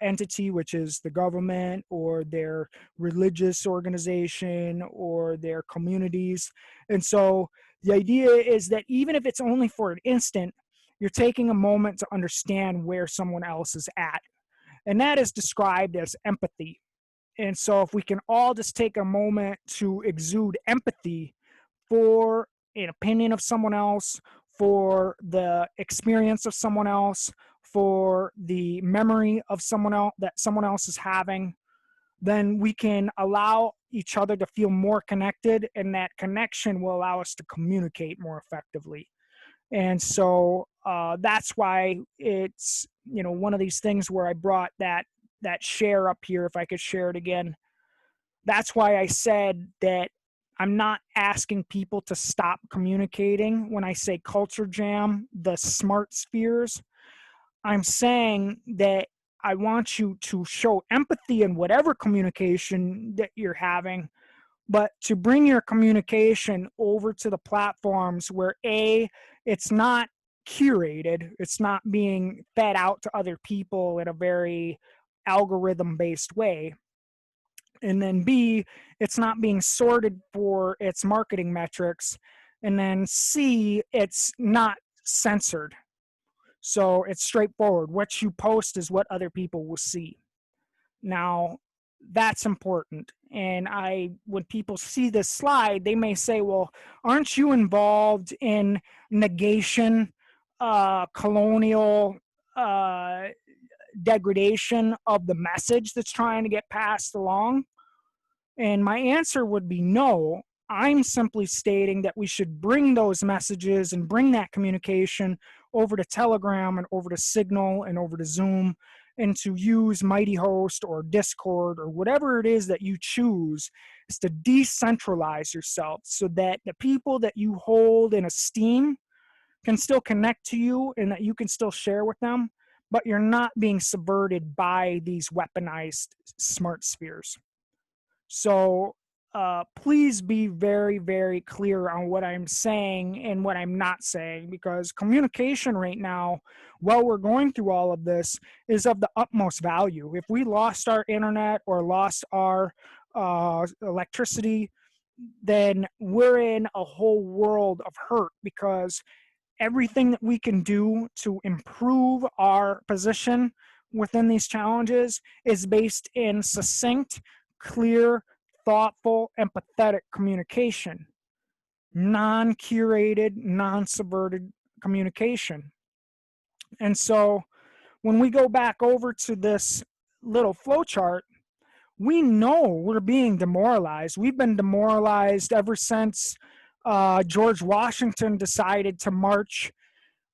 entity, which is the government or their religious organization or their communities. And so the idea is that even if it's only for an instant, you're taking a moment to understand where someone else is at. And that is described as empathy. And so if we can all just take a moment to exude empathy for an opinion of someone else, for the experience of someone else, for the memory of someone else that someone else is having, then we can allow each other to feel more connected, and that connection will allow us to communicate more effectively. And so that's why it's, you know, one of these things where I brought that share up here, if I could share it again. That's why I said that I'm not asking people to stop communicating when I say culture jam, the smart spheres. I'm saying that I want you to show empathy in whatever communication that you're having, but to bring your communication over to the platforms where it's not curated, it's not being fed out to other people in a very algorithm-based way. And then B, it's not being sorted for its marketing metrics. And then C, it's not censored. So it's straightforward. What you post is what other people will see. Now, that's important. And when people see this slide, they may say, well, aren't you involved in negation, colonial degradation of the message that's trying to get passed along? And my answer would be no. I'm simply stating that we should bring those messages and bring that communication over to Telegram and over to Signal and over to Zoom, and to use Mighty Host or Discord or whatever it is that you choose, is to decentralize yourself so that the people that you hold in esteem can still connect to you and that you can still share with them, but you're not being subverted by these weaponized smart spheres. So please be very, very clear on what I'm saying and what I'm not saying, because communication right now, while we're going through all of this, is of the utmost value. If we lost our internet or lost our electricity, then we're in a whole world of hurt, because everything that we can do to improve our position within these challenges is based in succinct, clear, thoughtful, empathetic communication, non-curated, non-subverted communication. And so when we go back over to this little flowchart, we know we're being demoralized. We've been demoralized ever since George Washington decided to march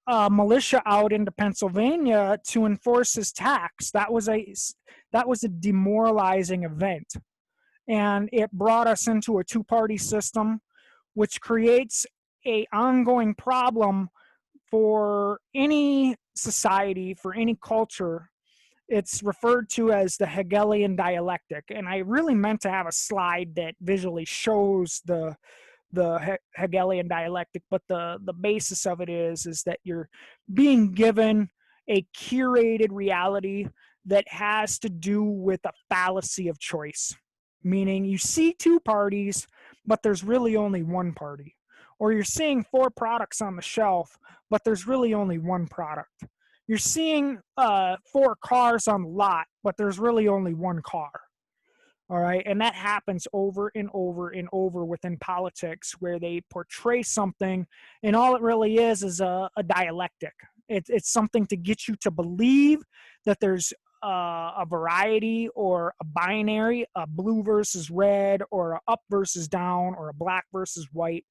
militia out into Pennsylvania to enforce his tax. That was a demoralizing event. And it brought us into a two-party system, which creates an ongoing problem for any society, for any culture, It's referred to as the Hegelian dialectic. And I really meant to have a slide that visually shows the Hegelian dialectic, but the basis of it is that you're being given a curated reality that has to do with a fallacy of choice, meaning you see two parties, but there's really only one party. Or you're seeing four products on the shelf, but there's really only one product. You're seeing four cars on the lot, but there's really only one car. All right. And that happens over and over and over within politics, where they portray something and all it really is a dialectic. It's something to get you to believe that there's a variety or a binary, a blue versus red, or a up versus down, or a black versus white.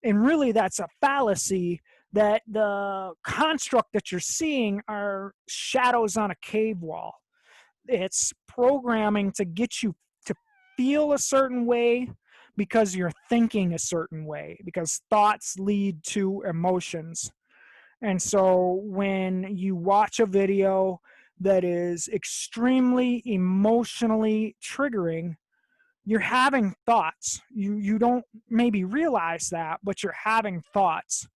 And really, that's a fallacy, that the construct that you're seeing are shadows on a cave wall. It's programming to get you to feel a certain way because you're thinking a certain way, because thoughts lead to emotions. And so when you watch a video that is extremely emotionally triggering, you're having thoughts. You don't maybe realize that, but you're having thoughts.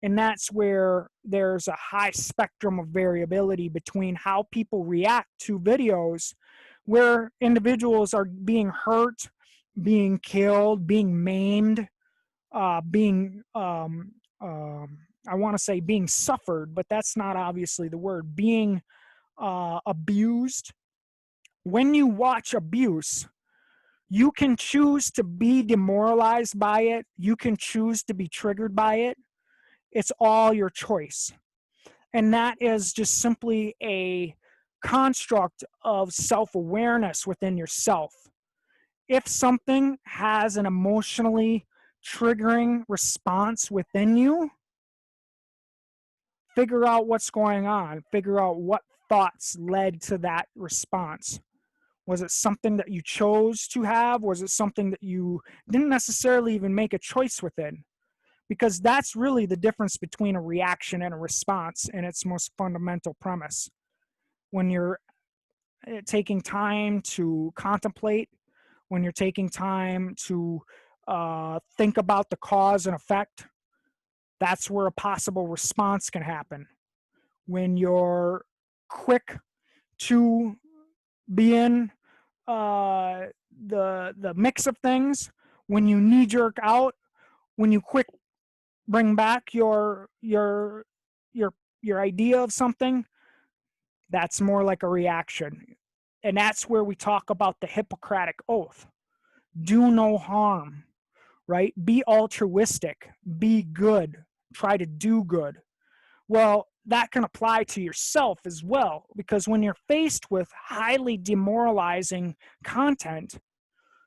And that's where there's a high spectrum of variability between how people react to videos where individuals are being hurt, being killed, being maimed, being, I want to say being suffered, but that's not obviously the word, being abused. When you watch abuse, you can choose to be demoralized by it. You can choose to be triggered by it. It's all your choice. And that is just simply a construct of self-awareness within yourself. If something has an emotionally triggering response within you, figure out what's going on. Figure out what thoughts led to that response. Was it something that you chose to have? Was it something that you didn't necessarily even make a choice within? Because that's really the difference between a reaction and a response in its most fundamental premise. When you're taking time to contemplate, when you're taking time to think about the cause and effect, that's where a possible response can happen. When you're quick to be in the mix of things, when you knee jerk out, when you quick bring back your idea of something, that's more like a reaction. And that's where we talk about the Hippocratic Oath. Do no harm, right? Be altruistic, be good, try to do good. Well, that can apply to yourself as well, because when you're faced with highly demoralizing content,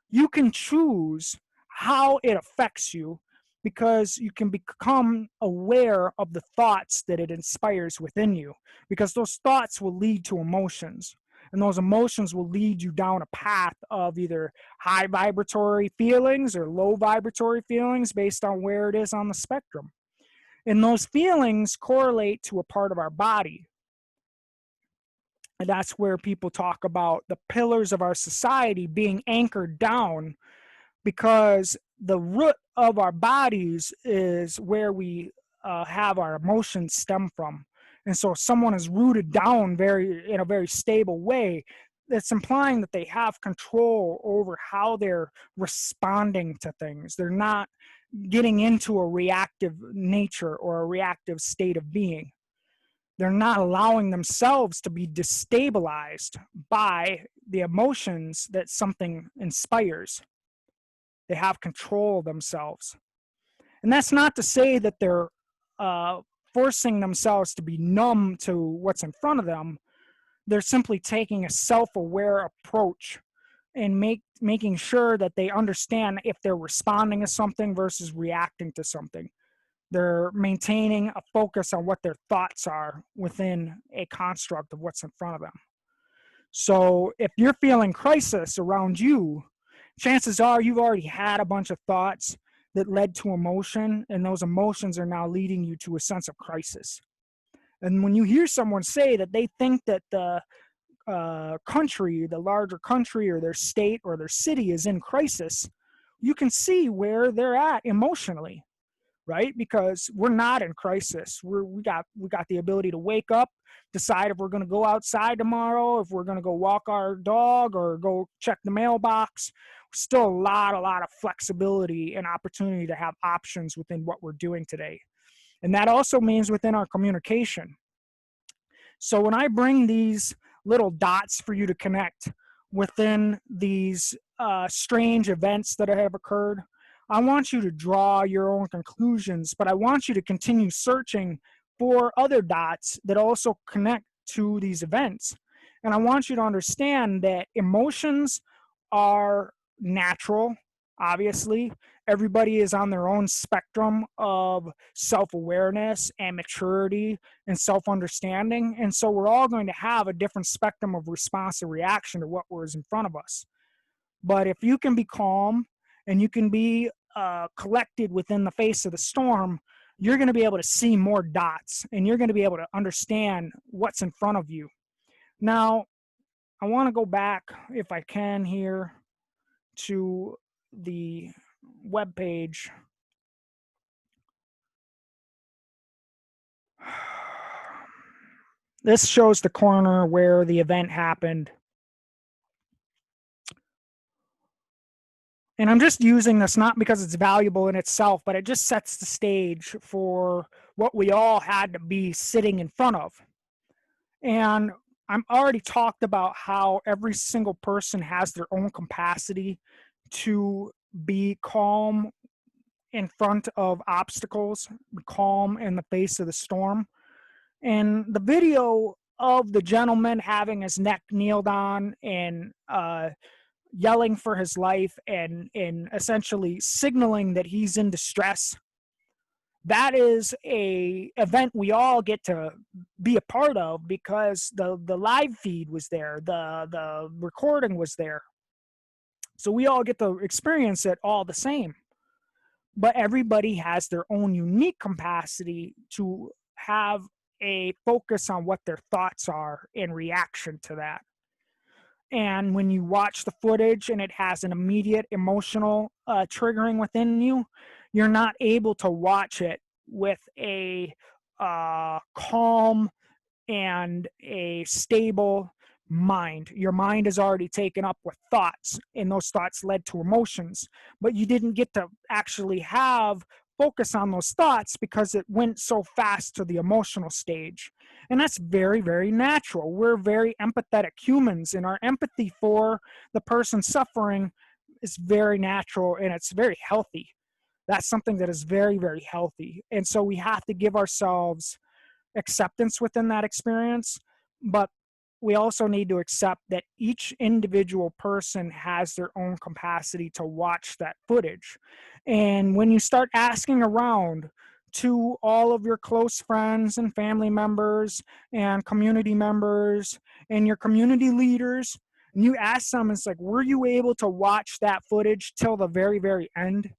you can choose how it affects you, because you can become aware of the thoughts that it inspires within you, because those thoughts will lead to emotions, and those emotions will lead you down a path of either high vibratory feelings or low vibratory feelings based on where it is on the spectrum. And those feelings correlate to a part of our body. And that's where people talk about the pillars of our society being anchored down, because the root of our bodies is where we have our emotions stem from. And so if someone is rooted down in a very stable way, that's implying that they have control over how they're responding to things. They're not getting into a reactive nature or a reactive state of being. They're not allowing themselves to be destabilized by the emotions that something inspires. They have control of themselves. And that's not to say that they're forcing themselves to be numb to what's in front of them. They're simply taking a self-aware approach and making sure that they understand if they're responding to something versus reacting to something. They're maintaining a focus on what their thoughts are within a construct of what's in front of them. So if you're feeling crisis around you, chances are you've already had a bunch of thoughts that led to emotion, and those emotions are now leading you to a sense of crisis. And when you hear someone say that they think that the country, the larger country or their state or their city is in crisis, you can see where they're at emotionally, right? Because we're not in crisis. We got the ability to wake up, decide if we're going to go outside tomorrow, if we're going to go walk our dog or go check the mailbox. Still a lot of flexibility and opportunity to have options within what we're doing today. And that also means within our communication. So when I bring these little dots for you to connect within these strange events that have occurred, I want you to draw your own conclusions, but I want you to continue searching for other dots that also connect to these events. And I want you to understand that emotions are natural, obviously. Everybody is on their own spectrum of self-awareness and maturity and self-understanding. And so we're all going to have a different spectrum of response and reaction to what was in front of us. But if you can be calm and you can be collected within the face of the storm, you're going to be able to see more dots and you're going to be able to understand what's in front of you. Now, I want to go back, if I can, here to the web page. This shows the corner where the event happened. And I'm just using this not because it's valuable in itself, but it just sets the stage for what we all had to be sitting in front of. And I'm already talked about how every single person has their own capacity to be calm in front of obstacles, calm in the face of the storm. And the video of the gentleman having his neck kneeled on and yelling for his life and essentially signaling that he's in distress, that is a event we all get to be a part of because the live feed was there, the recording was there. So we all get to experience it all the same. But everybody has their own unique capacity to have a focus on what their thoughts are in reaction to that. And when you watch the footage and it has an immediate emotional triggering within you, you're not able to watch it with a calm and a stable mind. Your mind is already taken up with thoughts, and those thoughts led to emotions, but you didn't get to actually have focus on those thoughts because it went so fast to the emotional stage. And that's very, very natural. We're very empathetic humans, and our empathy for the person suffering is very natural and it's very healthy. That's something that is very, very healthy. And so we have to give ourselves acceptance within that experience, but we also need to accept that each individual person has their own capacity to watch that footage. And when you start asking around to all of your close friends and family members and community members and your community leaders, and you ask them, it's like, were you able to watch that footage till the very, very end?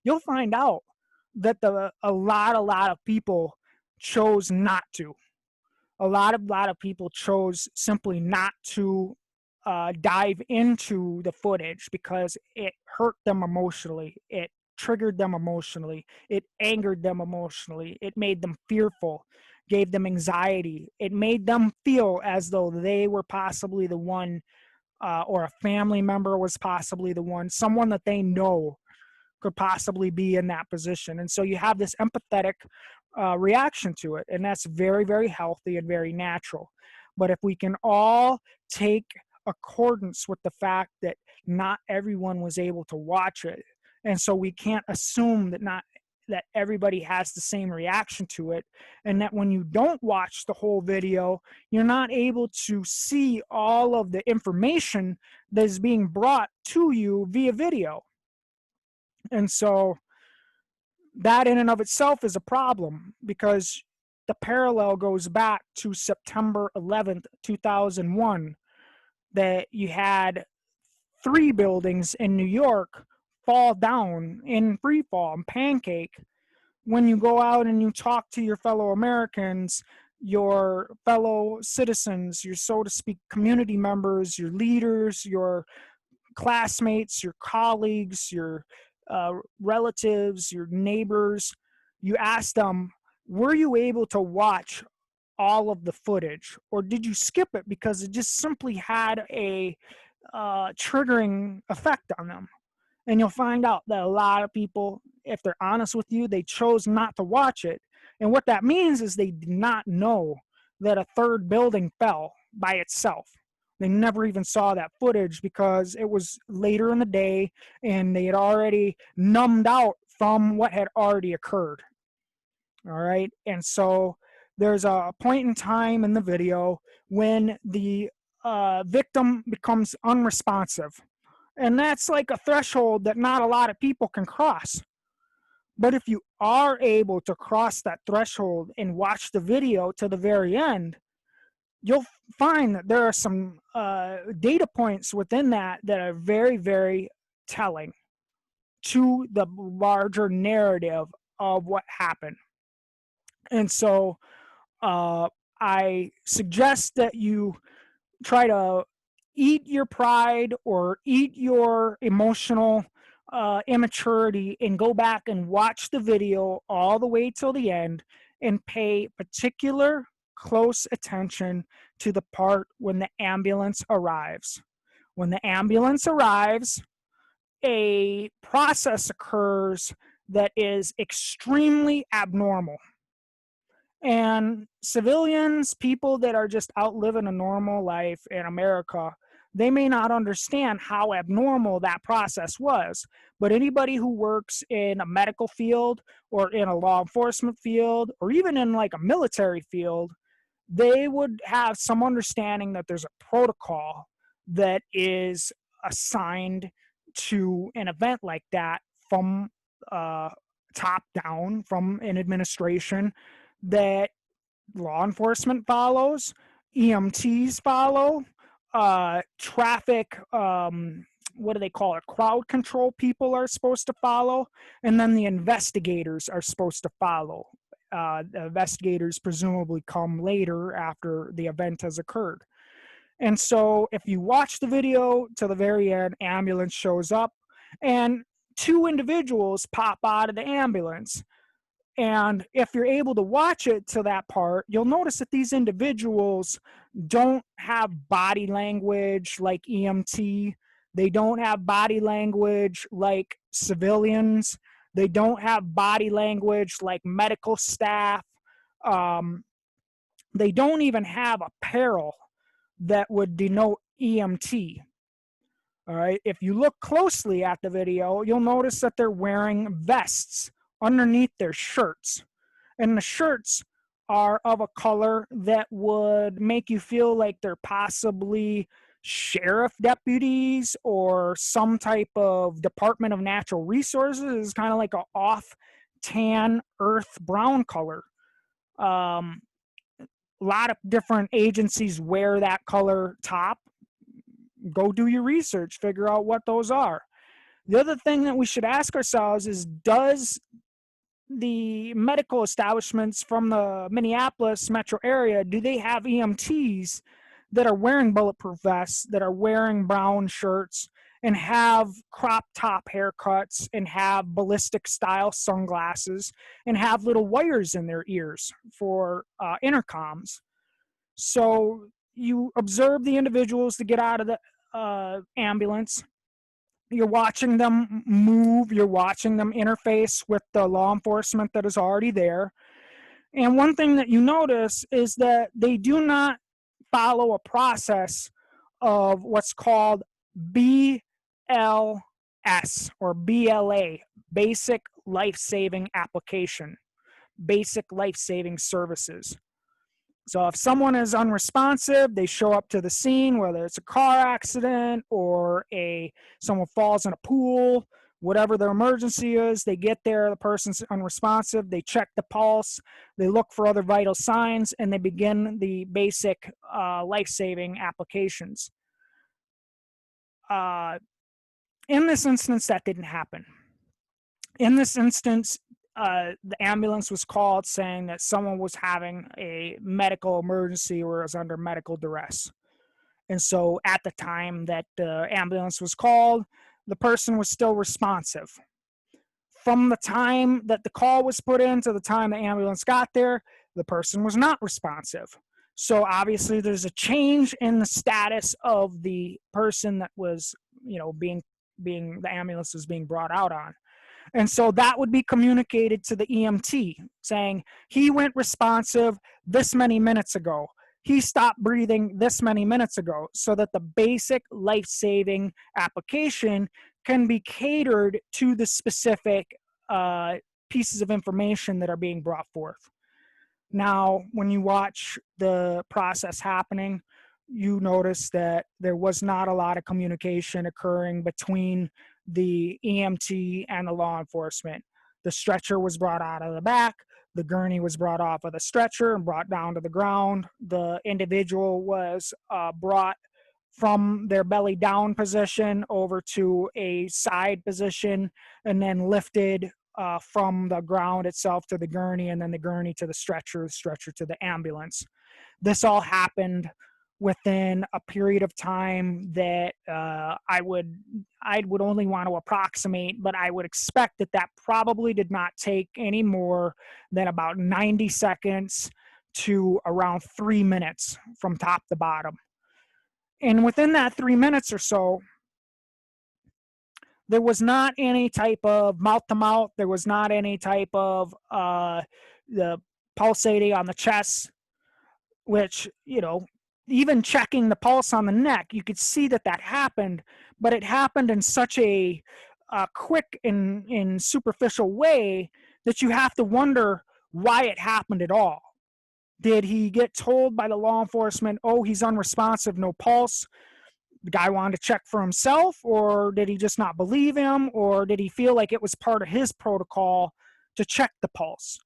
You'll find out that a lot of people chose not to. A lot of people chose simply not to dive into the footage because it hurt them emotionally. It triggered them emotionally. It angered them emotionally. It made them fearful, gave them anxiety. It made them feel as though they were possibly the one, or a family member was possibly the one, someone that they know could possibly be in that position. And so you have this empathetic reaction to it, and that's very, very healthy and very natural. But if we can all take accordance with the fact that not everyone was able to watch it, and so we can't assume that everybody has the same reaction to it, and that when you don't watch the whole video, you're not able to see all of the information that is being brought to you via video. And so that in and of itself is a problem, because the parallel goes back to September 11th, 2001, that you had 3 buildings in New York fall down in free fall and pancake. When you go out and you talk to your fellow Americans, your fellow citizens, your, so to speak, community members, your leaders, your classmates, your colleagues, your relatives, your neighbors. You ask them, were you able to watch all of the footage, or did you skip it because it just simply had a triggering effect on them? And you'll find out that a lot of people, if they're honest with you, they chose not to watch it. And what that means is they did not know that a third building fell by itself. They never even saw that footage because it was later in the day and they had already numbed out from what had already occurred. All right. And so there's a point in time in the video when the victim becomes unresponsive. And that's like a threshold that not a lot of people can cross. But if you are able to cross that threshold and watch the video to the very end, you'll find that there are some data points within that that are very, very telling to the larger narrative of what happened. And so I suggest that you try to eat your pride or eat your emotional immaturity and go back and watch the video all the way till the end and pay particular close attention to the part when the ambulance arrives. When the ambulance arrives, a process occurs that is extremely abnormal. And civilians, people that are just out living a normal life in America, they may not understand how abnormal that process was. But anybody who works in a medical field or in a law enforcement field or even in like a military field, they would have some understanding that there's a protocol that is assigned to an event like that from top down, from an administration, that law enforcement follows, EMTs follow, traffic, what do they call it? Crowd control people are supposed to follow, and then the investigators are supposed to follow. The investigators presumably come later after the event has occurred. And so if you watch the video to the very end, ambulance shows up and two individuals pop out of the ambulance. And if you're able to watch it to that part, you'll notice that these individuals don't have body language like EMT. They don't have body language like civilians. They don't have body language like medical staff. They don't even have apparel that would denote EMT. All right. If you look closely at the video, you'll notice that they're wearing vests underneath their shirts. And the shirts are of a color that would make you feel like they're possibly sheriff deputies or some type of Department of Natural Resources. It's kind of like an off tan earth brown color. A lot of different agencies wear that color top. Go do your research, figure out what those are. The other thing that we should ask ourselves is, does the medical establishments from the Minneapolis metro area, do they have EMTs that are wearing bulletproof vests, that are wearing brown shirts, and have crop top haircuts, and have ballistic style sunglasses, and have little wires in their ears for intercoms? So you observe the individuals to get out of the ambulance. You're watching them move. You're watching them interface with the law enforcement that is already there. And one thing that you notice is that they do not follow a process of what's called BLS or BLA, Basic Life-Saving Application, Basic Life-Saving Services. So if someone is unresponsive, they show up to the scene, whether it's a car accident or someone falls in a pool, whatever their emergency is, they get there, the person's unresponsive, they check the pulse, they look for other vital signs, and they begin the basic life-saving applications. In this instance, that didn't happen. In this instance, the ambulance was called saying that someone was having a medical emergency or was under medical duress. And so at the time that the ambulance was called, the person was still responsive. From the time that the call was put in to the time the ambulance got there, the person was not responsive. So obviously there's a change in the status of the person that was, being the ambulance was being brought out on. And so that would be communicated to the EMT saying he went responsive this many minutes ago. He stopped breathing this many minutes ago, so that the basic life-saving application can be catered to the specific pieces of information that are being brought forth. Now, when you watch the process happening, you notice that there was not a lot of communication occurring between the EMT and the law enforcement. The stretcher was brought out of the back. The gurney was brought off of the stretcher and brought down to the ground. The individual was brought from their belly down position over to a side position and then lifted from the ground itself to the gurney, and then the gurney to the stretcher to the ambulance. This all happened within a period of time that I would only want to approximate, but I would expect that probably did not take any more than about 90 seconds to around 3 minutes from top to bottom. And within that 3 minutes or so, there was not any type of mouth-to-mouth. There was not any type of the pulsating on the chest, which, even checking the pulse on the neck, you could see that happened, but it happened in such a quick and superficial way that you have to wonder why it happened at all. Did he get told by the law enforcement, oh, he's unresponsive, no pulse? The guy wanted to check for himself, or did he just not believe him, or did he feel like it was part of his protocol to check the pulse?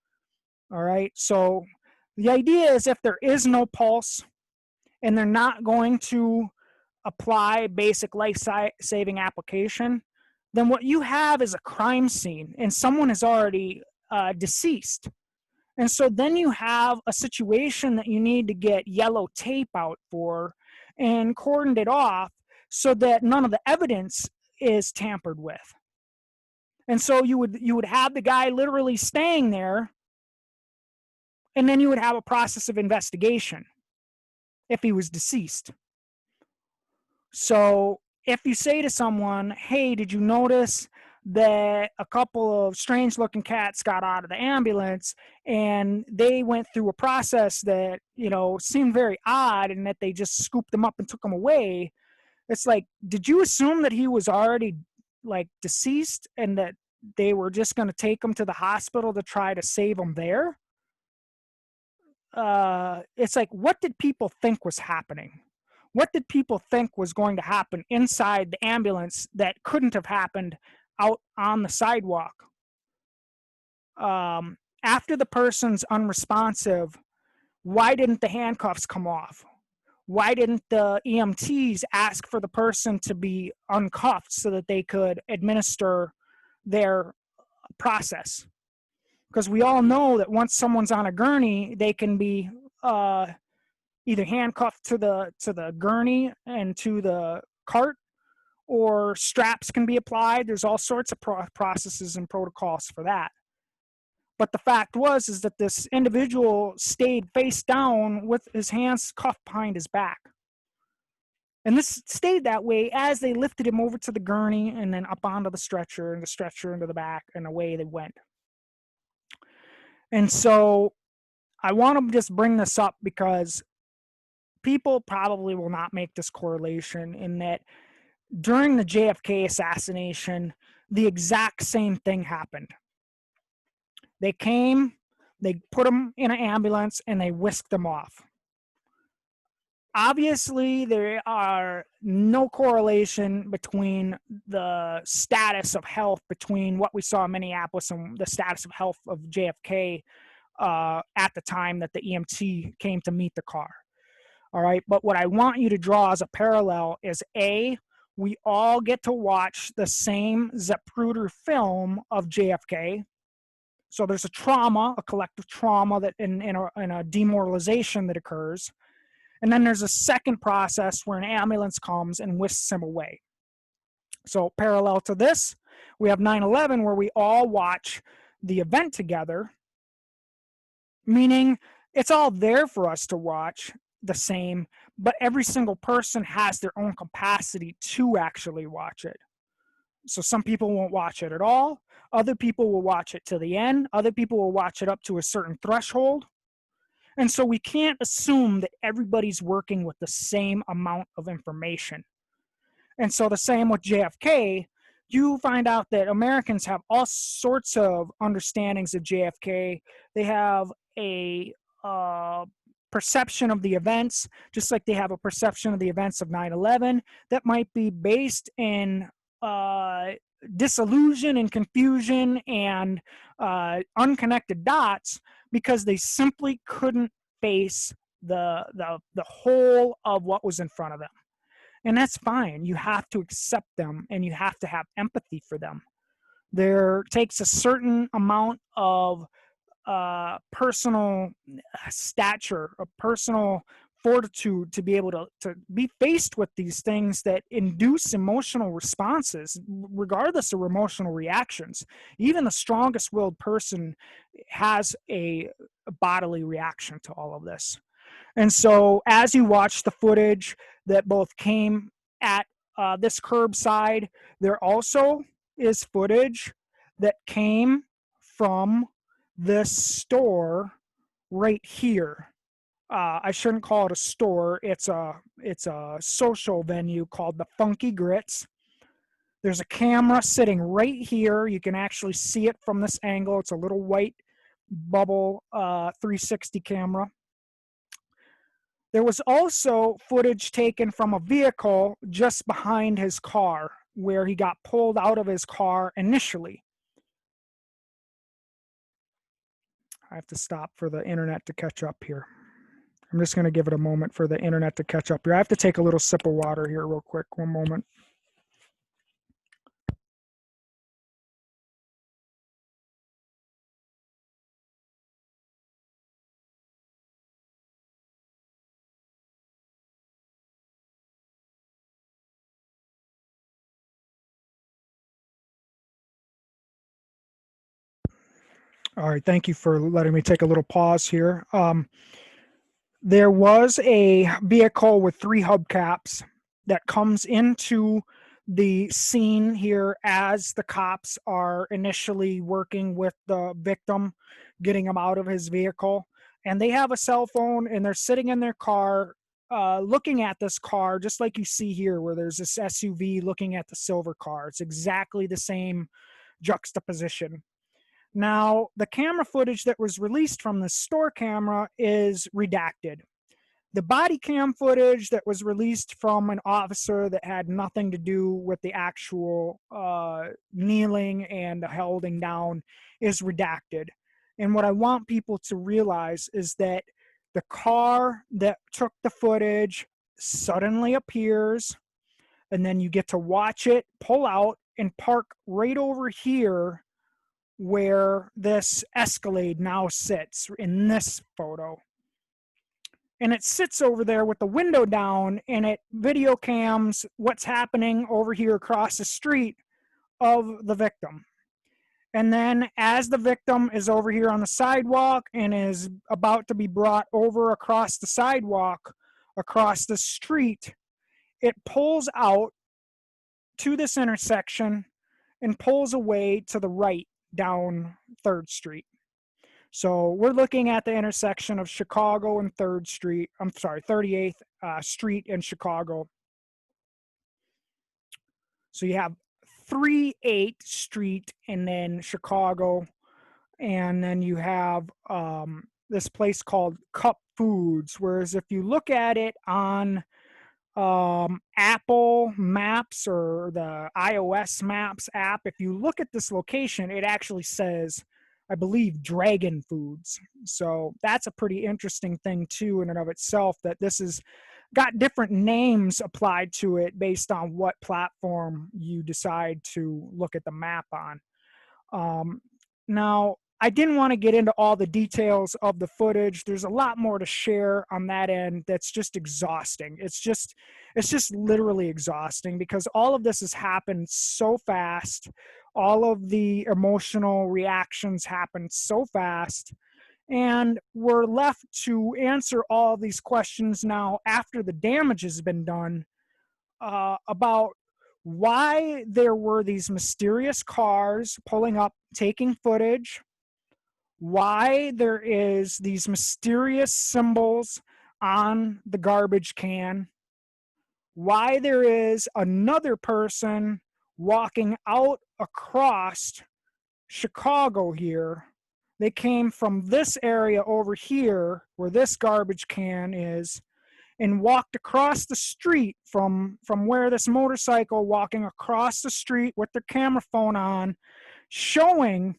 All right, so the idea is if there is no pulse and they're not going to apply basic life-saving application, then what you have is a crime scene and someone is already deceased. And so then you have a situation that you need to get yellow tape out for and cordoned it off so that none of the evidence is tampered with. And so you would have the guy literally staying there, and then you would have a process of investigation if he was deceased. So if you say to someone, hey, did you notice that a couple of strange looking cats got out of the ambulance and they went through a process that, seemed very odd, and that they just scooped them up and took them away? It's like, did you assume that he was already deceased and that they were just going to take him to the hospital to try to save him there? It's like, what did people think was happening? What did people think was going to happen inside the ambulance that couldn't have happened out on the sidewalk? After the person's unresponsive, why didn't the handcuffs come off? Why didn't the EMTs ask for the person to be uncuffed so that they could administer their process? Because we all know that once someone's on a gurney, they can be either handcuffed to the gurney and to the cart, or straps can be applied. There's all sorts of processes and protocols for that. But the fact is that this individual stayed face down with his hands cuffed behind his back. And this stayed that way as they lifted him over to the gurney and then up onto the stretcher, and the stretcher into the back, and away they went. And so I want to just bring this up because people probably will not make this correlation, in that during the JFK assassination, the exact same thing happened. They came, they put him in an ambulance, and they whisked him off. Obviously, there are no correlation between the status of health between what we saw in Minneapolis and the status of health of JFK at the time that the EMT came to meet the car. All right, but what I want you to draw as a parallel is we all get to watch the same Zapruder film of JFK. So there's a trauma, a collective trauma that in a demoralization that occurs. And then there's a second process where an ambulance comes and whisks him away. So parallel to this, we have 9/11 where we all watch the event together, meaning it's all there for us to watch the same, but every single person has their own capacity to actually watch it. So some people won't watch it at all. Other people will watch it to the end. Other people will watch it up to a certain threshold. And so we can't assume that everybody's working with the same amount of information. And so the same with JFK, you find out that Americans have all sorts of understandings of JFK. They have a perception of the events, just like they have a perception of the events of 9/11 that might be based in disillusion and confusion and unconnected dots because they simply couldn't face the whole of what was in front of them. And that's fine. You have to accept them and you have to have empathy for them. There takes a certain amount of personal stature, a personal fortitude to be able to be faced with these things that induce emotional responses, regardless of emotional reactions. Even the strongest willed person has a bodily reaction to all of this. And so as you watch the footage that both came at this curbside, there also is footage that came from this store right here. I shouldn't call it a store. It's a social venue called the Funky Grits. There's a camera sitting right here. You can actually see it from this angle. It's a little white bubble 360 camera. There was also footage taken from a vehicle just behind his car where he got pulled out of his car initially. I have to stop for the internet to catch up here. I'm just going to give it a moment for the internet to catch up here. I have to take a little sip of water here real quick. One moment. All right, thank you for letting me take a little pause here. There was a vehicle with 3 hubcaps that comes into the scene here as the cops are initially working with the victim, getting him out of his vehicle. And they have a cell phone and they're sitting in their car looking at this car, just like you see here, where there's this SUV looking at the silver car. It's exactly the same juxtaposition. Now, the camera footage that was released from the store camera is redacted. The body cam footage that was released from an officer that had nothing to do with the actual kneeling and holding down is redacted. And what I want people to realize is that the car that took the footage suddenly appears, and then you get to watch it pull out and park right over here where this Escalade now sits in this photo. And it sits over there with the window down and it video cams what's happening over here across the street of the victim. And then as the victim is over here on the sidewalk and is about to be brought over across the sidewalk, across the street, it pulls out to this intersection and pulls away to the right down 3rd Street. So we're looking at the intersection of Chicago and 3rd Street. I'm sorry, 38th Street in Chicago. So you have 38th Street and then Chicago. And then you have this place called Cup Foods. Whereas if you look at it on Apple Maps or the iOS Maps app, if you look at this location, it actually says, I believe, Dragon Foods. So that's a pretty interesting thing too in and of itself, that this has got different names applied to it based on what platform you decide to look at the map on. Now, I didn't want to get into all the details of the footage. There's a lot more to share on that end that's just exhausting. It's just literally exhausting because all of this has happened so fast. All of the emotional reactions happened so fast. And we're left to answer all of these questions now after the damage has been done, about why there were these mysterious cars pulling up, taking footage, why there is these mysterious symbols on the garbage can, why there is another person walking out across Chicago here. They came from this area over here where this garbage can is and walked across the street from where this motorcycle, walking across the street with their camera phone on, showing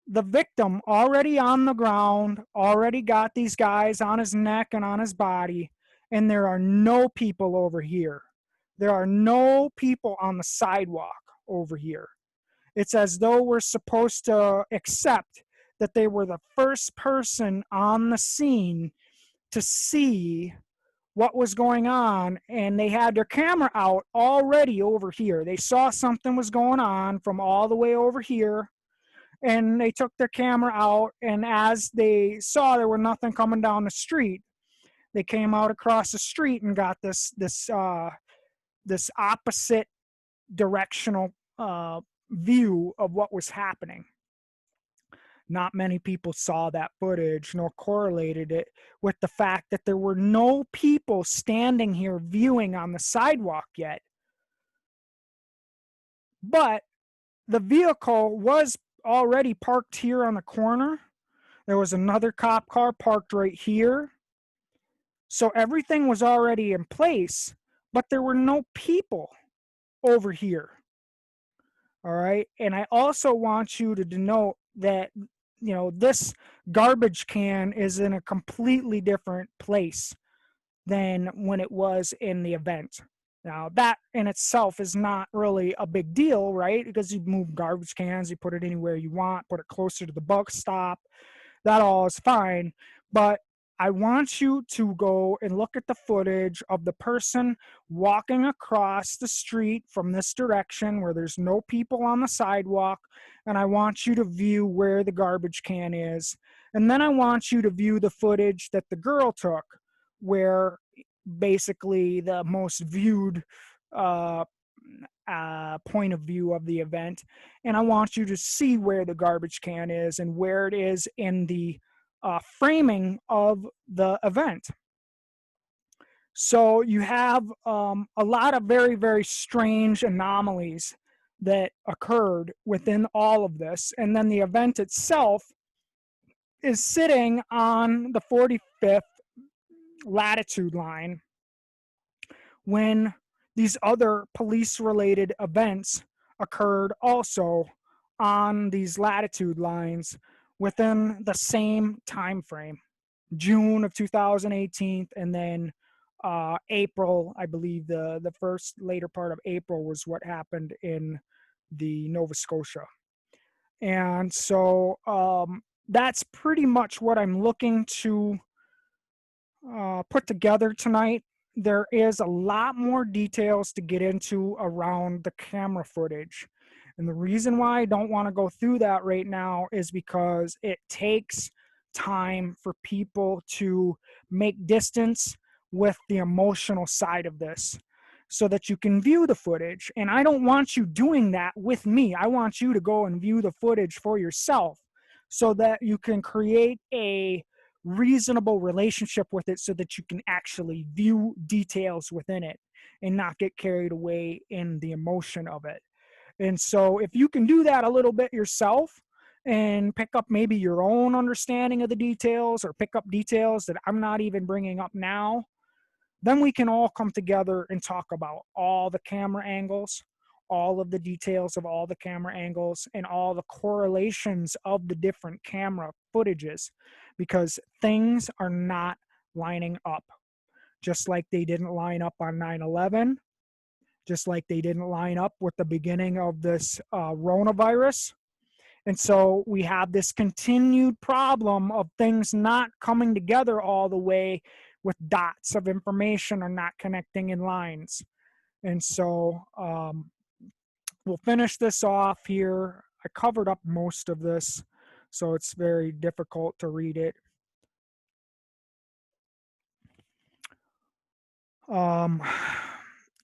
the victim already on the ground, already got these guys on his neck and on his body, and there are no people over here. There are no people on the sidewalk over here. It's as though we're supposed to accept that they were the first person on the scene to see what was going on, and they had their camera out already over here. They saw something was going on from all the way over here, and they took their camera out, and as they saw there was nothing coming down the street, they came out across the street and got this opposite directional view of what was happening. Not many people saw that footage nor correlated it with the fact that there were no people standing here viewing on the sidewalk yet. But the vehicle was already parked here on the corner. There was another cop car parked right here. So everything was already in place, but there were no people over here. All right. And I also want you to denote that, you know, this garbage can is in a completely different place than when it was in the event. Now, that in itself is not really a big deal, right? Because you move garbage cans, you put it anywhere you want, put it closer to the bus stop. That all is fine. But I want you to go and look at the footage of the person walking across the street from this direction where there's no people on the sidewalk. And I want you to view where the garbage can is. And then I want you to view the footage that the girl took, where basically the most viewed point of view of the event. And I want you to see where the garbage can is and where it is in the framing of the event. So you have a lot of very, very strange anomalies that occurred within all of this. And then the event itself is sitting on the 45th latitude line when these other police-related events occurred also on these latitude lines within the same time frame, June of 2018, and then April, I believe the first later part of April was what happened in the Nova Scotia. And so that's pretty much what I'm looking to put together tonight. There is a lot more details to get into around the camera footage. And the reason why I don't want to go through that right now is because it takes time for people to make distance with the emotional side of this so that you can view the footage. And I don't want you doing that with me. I want you to go and view the footage for yourself so that you can create a reasonable relationship with it so that you can actually view details within it and not get carried away in the emotion of it. And so if you can do that a little bit yourself and pick up maybe your own understanding of the details or pick up details that I'm not even bringing up now, then we can all come together and talk about all the camera angles, all of the details of all the camera angles, and all the correlations of the different camera footages, because things are not lining up. Just like they didn't line up on 9/11, just like they didn't line up with the beginning of this RONA virus, And so we have this continued problem of things not coming together all the way, with dots of information are not connecting in lines. And so we'll finish this off here. I covered up most of this, so it's very difficult to read it.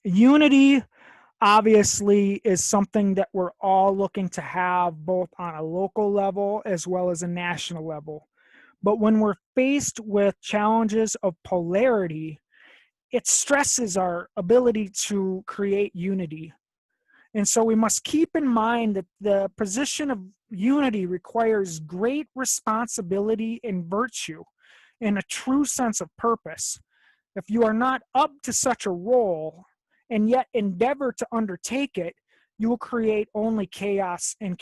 Unity obviously is something that we're all looking to have, both on a local level as well as a national level. But when we're faced with challenges of polarity, it stresses our ability to create unity. And so we must keep in mind that the position of unity requires great responsibility and virtue and a true sense of purpose. If you are not up to such a role and yet endeavor to undertake it, you will create only chaos and